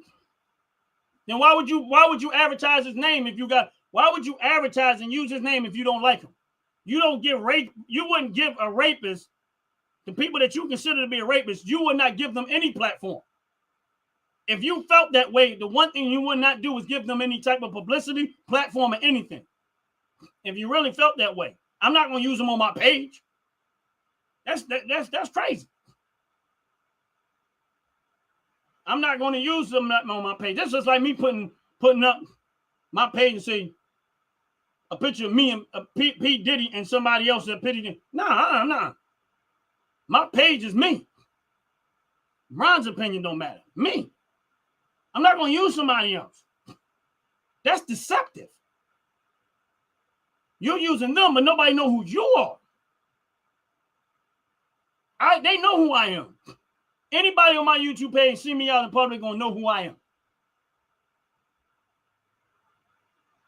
Then why would you advertise his name if you got? Why would you advertise and use his name if you don't like him? You don't give rape. You wouldn't give a rapist, the people that you consider to be a rapist, you would not give them any platform. If you felt that way, the one thing you would not do is give them any type of publicity, platform, or anything. If you really felt that way, I'm not going to use them on my page. That's crazy. I'm not going to use them on my page. That's just like me putting up my page and say a picture of me and P. Diddy and somebody else that pity them. Nah. My page is me. Ron's opinion don't matter. Me. I'm not going to use somebody else. That's deceptive. You're using them, but nobody know who you are. They know who I am. Anybody on my YouTube page see me out in public gonna know who I am.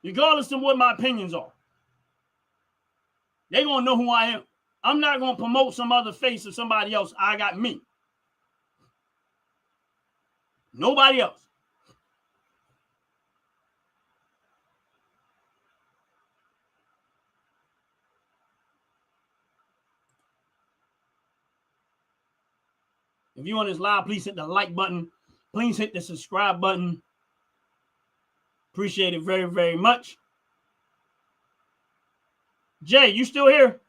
Regardless of what my opinions are. They're gonna know who I am. I'm not gonna promote some other face or somebody else. I got me. Nobody else. If you're on this live, please hit the like button. Please hit the subscribe button. Appreciate it very, very much. Jay, you still here?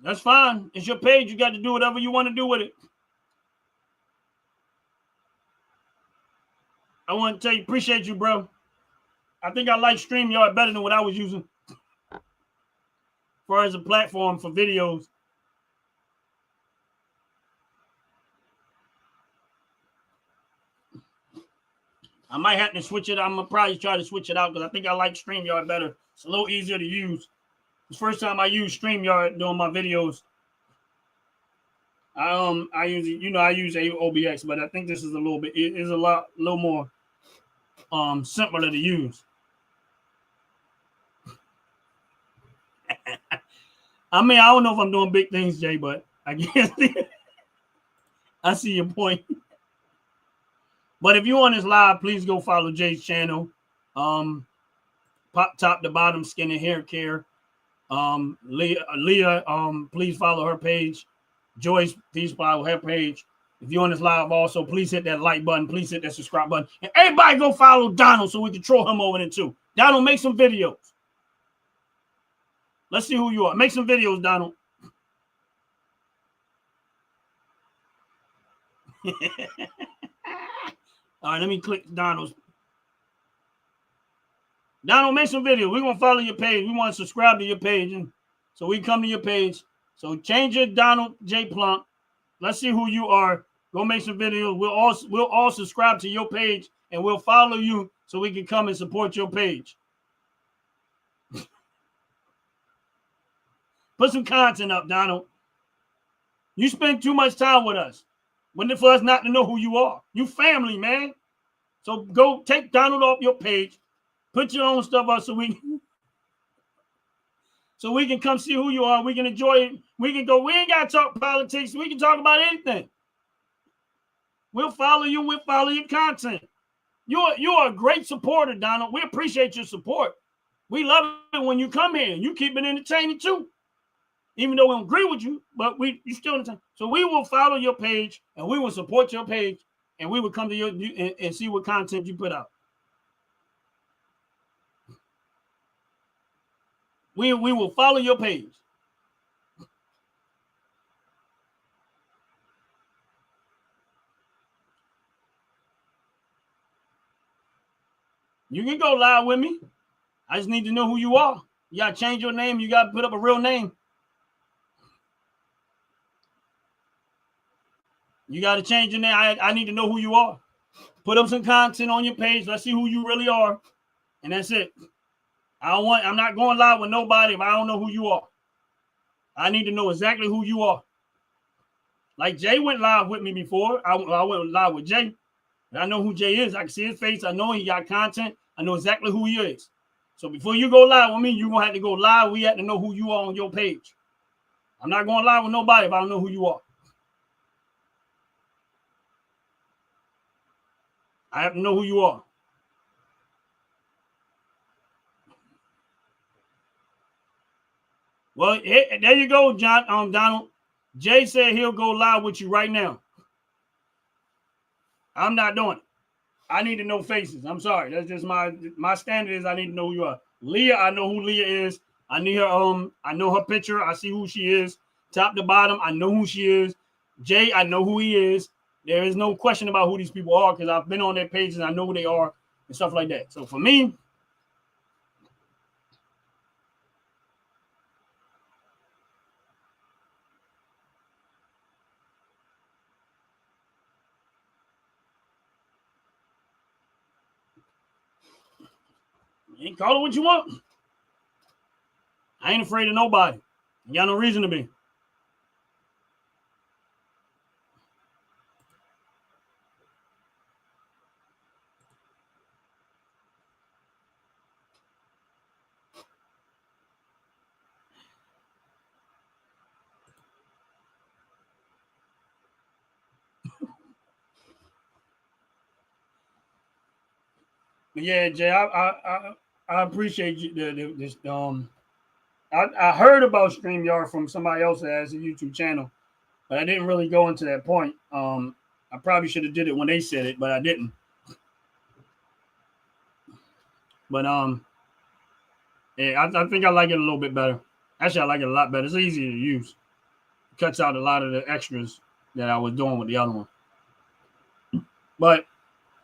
That's fine. It's your page. You got to do whatever you want to do with it. I want to tell you, appreciate you, bro. I think I like StreamYard better than what I was using as far as a platform for videos. I might have to switch it. I'm going to probably try to switch it out because I think I like StreamYard better. It's a little easier to use. It's the first time I use StreamYard doing my videos. I use OBX, but I think this is a little bit, it is a little more simpler to use. I mean, I don't know if I'm doing big things, Jay, but I guess I see your point. But if you're on this live, please go follow Jay's channel. Top to bottom skin and hair care. Leah, please follow her page. Joyce, please follow her page. If you're on this live also, please hit that like button. Please hit that subscribe button. And everybody go follow Donald so we can throw him over there too. Donald, make some videos. Let's see who you are. Make some videos, Donald. All right, let me click Donald's. Donald, make some videos. We're going to follow your page. We want to subscribe to your page. And so we come to your page. So change it, Donald J. Plump. Let's see who you are. Go make some videos. We'll all subscribe to your page and we'll follow you so we can come and support your page. Put some content up, Donald. You spend too much time with us. When for us not to know who you are. You family, man. So go take Donald off your page. Put your own stuff up so we can come see who you are. We can enjoy it. We can go. We ain't got to talk politics. We can talk about anything. We'll follow you. We'll follow your content. You are a great supporter, Donald. We appreciate your support. We love it when you come here. You keep it entertaining too. Even though we don't agree with you, but you still entertain. So we will follow your page and we will support your page and we will come to your and see what content you put out. We will follow your page. You can go live with me. I just need to know who you are. You got to change your name. You got to put up a real name. You got to change your name. I need to know who you are. Put up some content on your page. Let's see who you really are. And that's it. I'm not going live with nobody if I don't know who you are. I need to know exactly who you are. Like Jay went live with me before. I went live with Jay. I know who Jay is. I can see his face. I know he got content. I know exactly who he is. So before you go live with me, you're going to have to go live. We have to know who you are on your page. I'm not going live with nobody if I don't know who you are. I have to know who you are. Well, there you go, John. Donald. Jay said he'll go live with you right now. I'm not doing it. I need to know faces. I'm sorry. That's just my standard is I need to know who you are. Leah, I know who Leah is. I need her. I know her picture. I see who she is. Top to bottom, I know who she is. Jay, I know who he is. There is no question about who these people are because I've been on their pages and I know who they are and stuff like that. So for me, you call it what you want. I ain't afraid of nobody. You got no reason to be. But yeah, Jay, I appreciate you. This I heard about StreamYard from somebody else that has a YouTube channel, but I didn't really go into that point. I probably should have did it when they said it, but I didn't. But yeah, I think I like it a little bit better. Actually, I like it a lot better. It's easier to use. It cuts out a lot of the extras that I was doing with the other one. But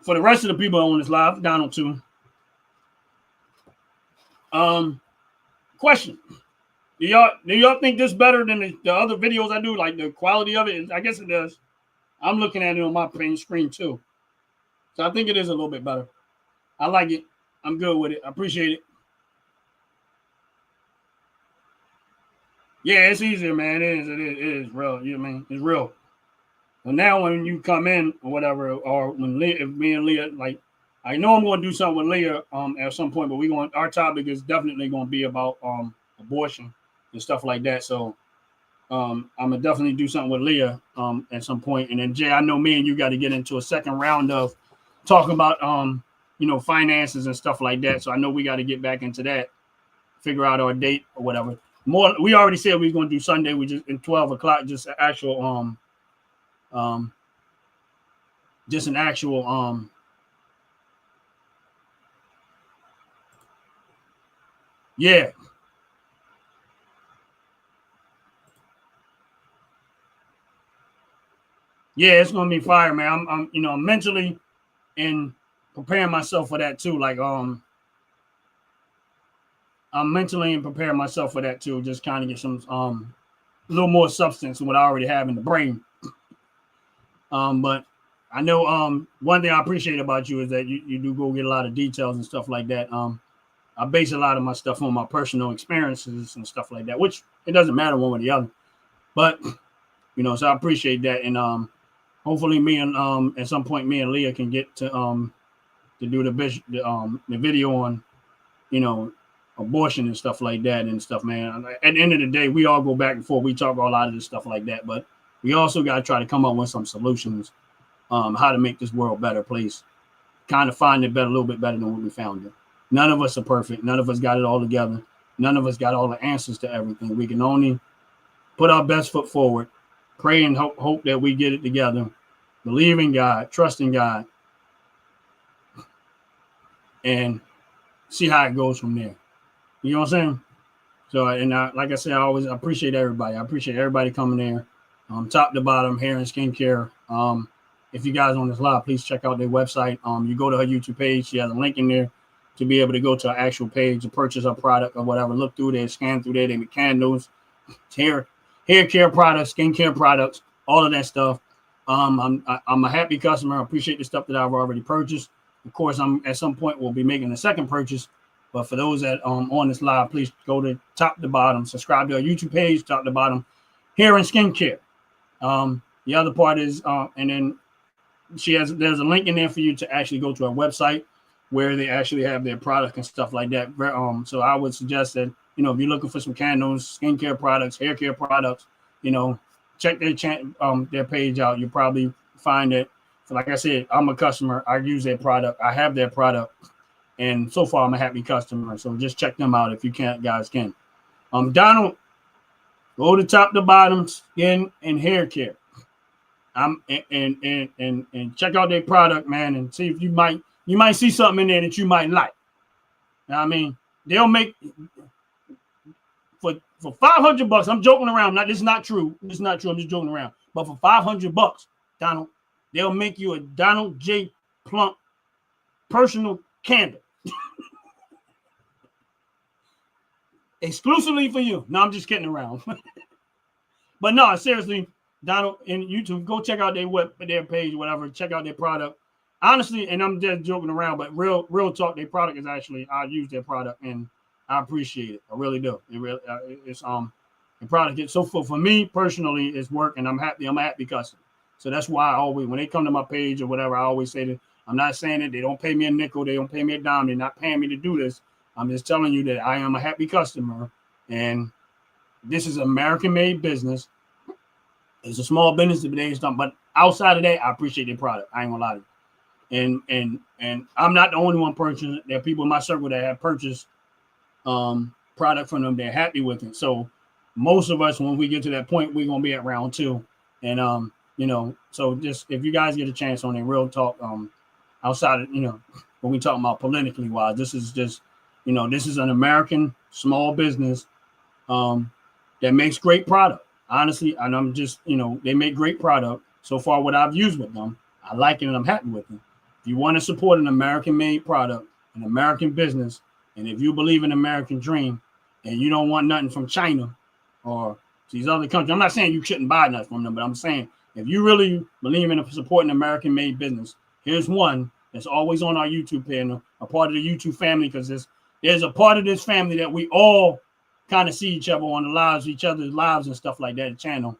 for the rest of the people on this live, Donald too. Question: Do y'all think this better than the other videos I do? Like the quality of it? I guess it does. I'm looking at it on my main screen too, so I think it is a little bit better. I like it. I'm good with it. I appreciate it. Yeah, it's easier, man. It is real. You know what I mean? It's real. And now when you come in or whatever, or when Leah, if me and Leah, like, I know I'm going to do something with Leah at some point, but our topic is definitely going to be about abortion and stuff like that. So I'm gonna definitely do something with Leah at some point. And then Jay, I know me and you got to get into a second round of talking about finances and stuff like that. So I know we got to get back into that, figure out our date or whatever. We already said we was going to do Sunday. We just in 12 o'clock, just an actual yeah. Yeah, it's gonna be fire, man. I'm mentally and preparing myself for that too. Like I'm mentally and preparing myself for that too. Just kind of get some a little more substance than what I already have in the brain. But I know one thing I appreciate about you is that you do go get a lot of details and stuff like that. I base a lot of my stuff on my personal experiences and stuff like that, which it doesn't matter one way or the other. But so I appreciate that. And hopefully me and at some point me and Leah can get to do the video on abortion and stuff like that and stuff, man. At the end of the day, we all go back and forth. We talk a lot of this stuff like that, but we also got to try to come up with some solutions, how to make this world better, please. Kind of find it better, a little bit better than what we found it. None of us are perfect. None of us got it all together. None of us got all the answers to everything. We can only put our best foot forward, pray and hope that we get it together, believe in God, trust in God, and see how it goes from there. You know what I'm saying? So, like I said, I always appreciate everybody. I appreciate everybody coming there, top to bottom, hair and skincare. If you guys on this live, please check out their website. You go to her YouTube page. She has a link in there to be able to go to her actual page to purchase her product or whatever. Look through there, scan through there. They make candles, hair care products, skincare products, all of that stuff. I'm a happy customer. I appreciate the stuff that I've already purchased. Of course, at some point we'll be making a second purchase. But for those that on this live, please go to top to bottom, subscribe to our YouTube page, top to bottom, hair and skincare. The other part is, and then there's a link in there for you to actually go to our website where they actually have their product and stuff like that. So I would suggest that, if you're looking for some candles, skincare products, hair care products, check their page out. You'll probably find it. So like I said, I'm a customer. I use their product. I have their product. And so far, I'm a happy customer. So just check them out if you guys can. Donald, go to top to bottom, skin and hair care. And check out their product, man, and see if you might see something in there that you might like. You know what I mean? They'll make for $500. I'm joking around. This is not true. This is not true. I'm just joking around. But for $500, Donald, they'll make you a Donald J. Plump personal candle. Exclusively for you. No, I'm just kidding around. But no, seriously, Donald and YouTube, go check out their page, whatever. Check out their product. Honestly, and I'm just joking around, but real talk, their product is actually, I use their product and I appreciate it. I really do. It's the product is so for me personally, it's working. I'm happy. I'm a happy customer. So that's why I always, when they come to my page or whatever, I always say that I'm not saying that they don't pay me a nickel, they don't pay me a dime, they're not paying me to do this. I'm just telling you that I am a happy customer, and this is American-made business. It's a small business today, but outside of that, I appreciate their product. I ain't gonna lie to you. And I'm not the only one purchasing it. There are people in my circle that have purchased product from them. They're happy with it. So most of us, when we get to that point, we're gonna be at round 2. And so just if you guys get a chance on it, real talk, outside of when we talk about politically wise, this is just this is an American small business that makes great product. Honestly, and I'm just, they make great product. So far, what I've used with them, I like it and I'm happy with them. If you want to support an American-made product, an American business, and if you believe in the American dream and you don't want nothing from China or these other countries, I'm not saying you shouldn't buy nothing from them, but I'm saying if you really believe in supporting American-made business, here's one that's always on our YouTube panel, a part of the YouTube family, because there's a part of this family that we all kind of see each other on the lives, each other's lives and stuff like that, the channel.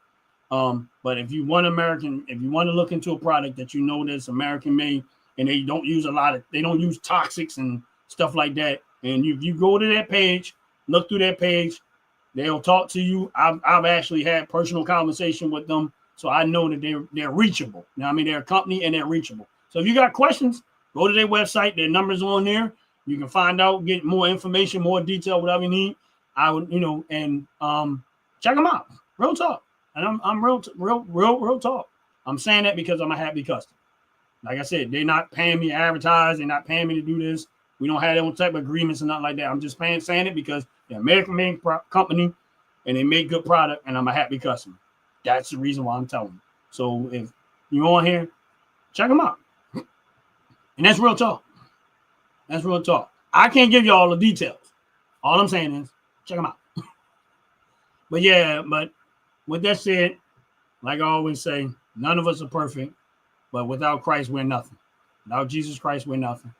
But if you want to look into a product that that's American made and they don't use toxics and stuff like that, and you go to their page, look through their page, they'll talk to you. I've actually had personal conversation with them, so I know that they're reachable. They're a company and they're reachable. So if you got questions, go to their website. Their number's on there. You can find out, get more information, more detail, whatever you need. I would, and check them out. Real talk. And I'm real talk. I'm saying that because I'm a happy customer. Like I said, they're not paying me to advertise. They're not paying me to do this. We don't have that type of agreements and nothing like that. I'm just saying it because they're an American-made company and they make good product, and I'm a happy customer. That's the reason why I'm telling you. So if you're on here, check them out. And that's real talk. That's real talk. I can't give you all the details. All I'm saying is check them out. But with that said, like I always say, none of us are perfect, but without Christ, we're nothing. Without Jesus Christ, we're nothing.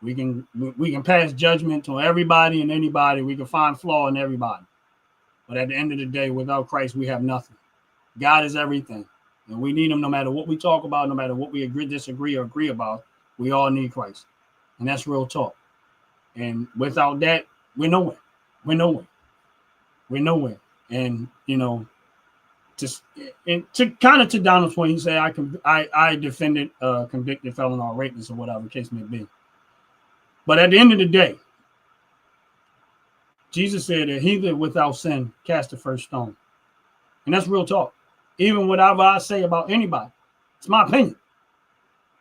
We can pass judgment to everybody and anybody. We can find flaw in everybody. But at the end of the day, without Christ, we have nothing. God is everything. And we need him no matter what we talk about, no matter what we disagree or agree about. We all need Christ. And that's real talk. And without that, we're nowhere. We're nowhere. And, to Donald's point, he said, I defended convicted felon or rapist or whatever the case may be. But at the end of the day, Jesus said that he that without sin cast the first stone. And that's real talk. Even whatever I say about anybody, it's my opinion.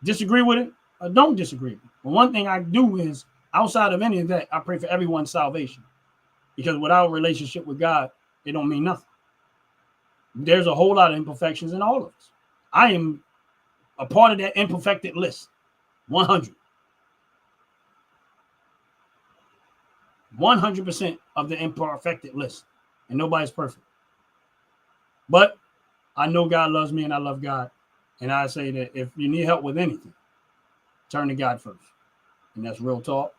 Disagree with it or don't disagree. But one thing I do is, outside of any of that, I pray for everyone's salvation. Because without a relationship with God, it don't mean nothing. There's a whole lot of imperfections in all of us. I am a part of that imperfected list. 100. 100% of the imperfected list. And nobody's perfect. But I know God loves me and I love God. And I say that if you need help with anything, turn to God first. And that's real talk.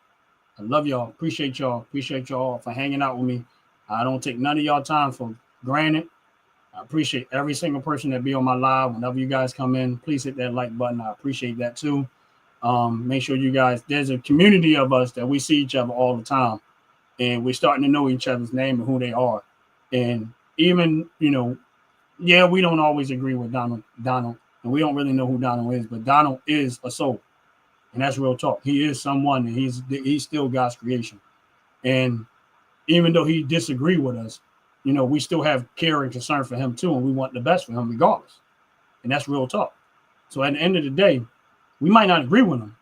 I love y'all. Appreciate y'all. Appreciate y'all for hanging out with me. I don't take none of y'all time for granted. I appreciate every single person that be on my live. Whenever you guys come in, please hit that like button. I appreciate that too. Make sure you guys, there's a community of us that we see each other all the time, and we're starting to know each other's name and who they are. And even, yeah, we don't always agree with Donald, and we don't really know who Donald is, but Donald is a soul, and that's real talk. He is someone, and he's still God's creation. And even though he disagree with us, we still have care and concern for him too, and we want the best for him regardless. And that's real talk. So at the end of the day, we might not agree with him,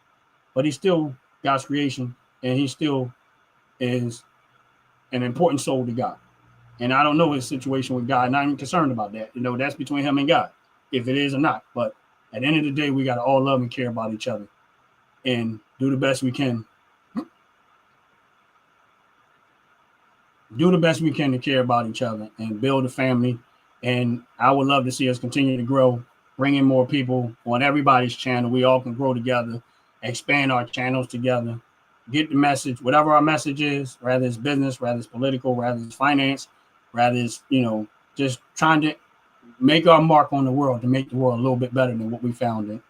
but he's still God's creation, and he still is an important soul to God. And I don't know his situation with God, not even concerned about that. That's between him and God, if it is or not. But at the end of the day, we got to all love and care about each other and do the best we can. Do the best we can to care about each other and build a family. And I would love to see us continue to grow, bring in more people on everybody's channel. We all can grow together, expand our channels together, get the message, whatever our message is, rather it's business, rather it's political, rather it's finance, rather it's, just trying to make our mark on the world to make the world a little bit better than what we found it.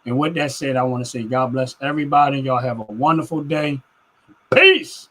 And with that said, I want to say God bless everybody. Y'all have a wonderful day. Peace.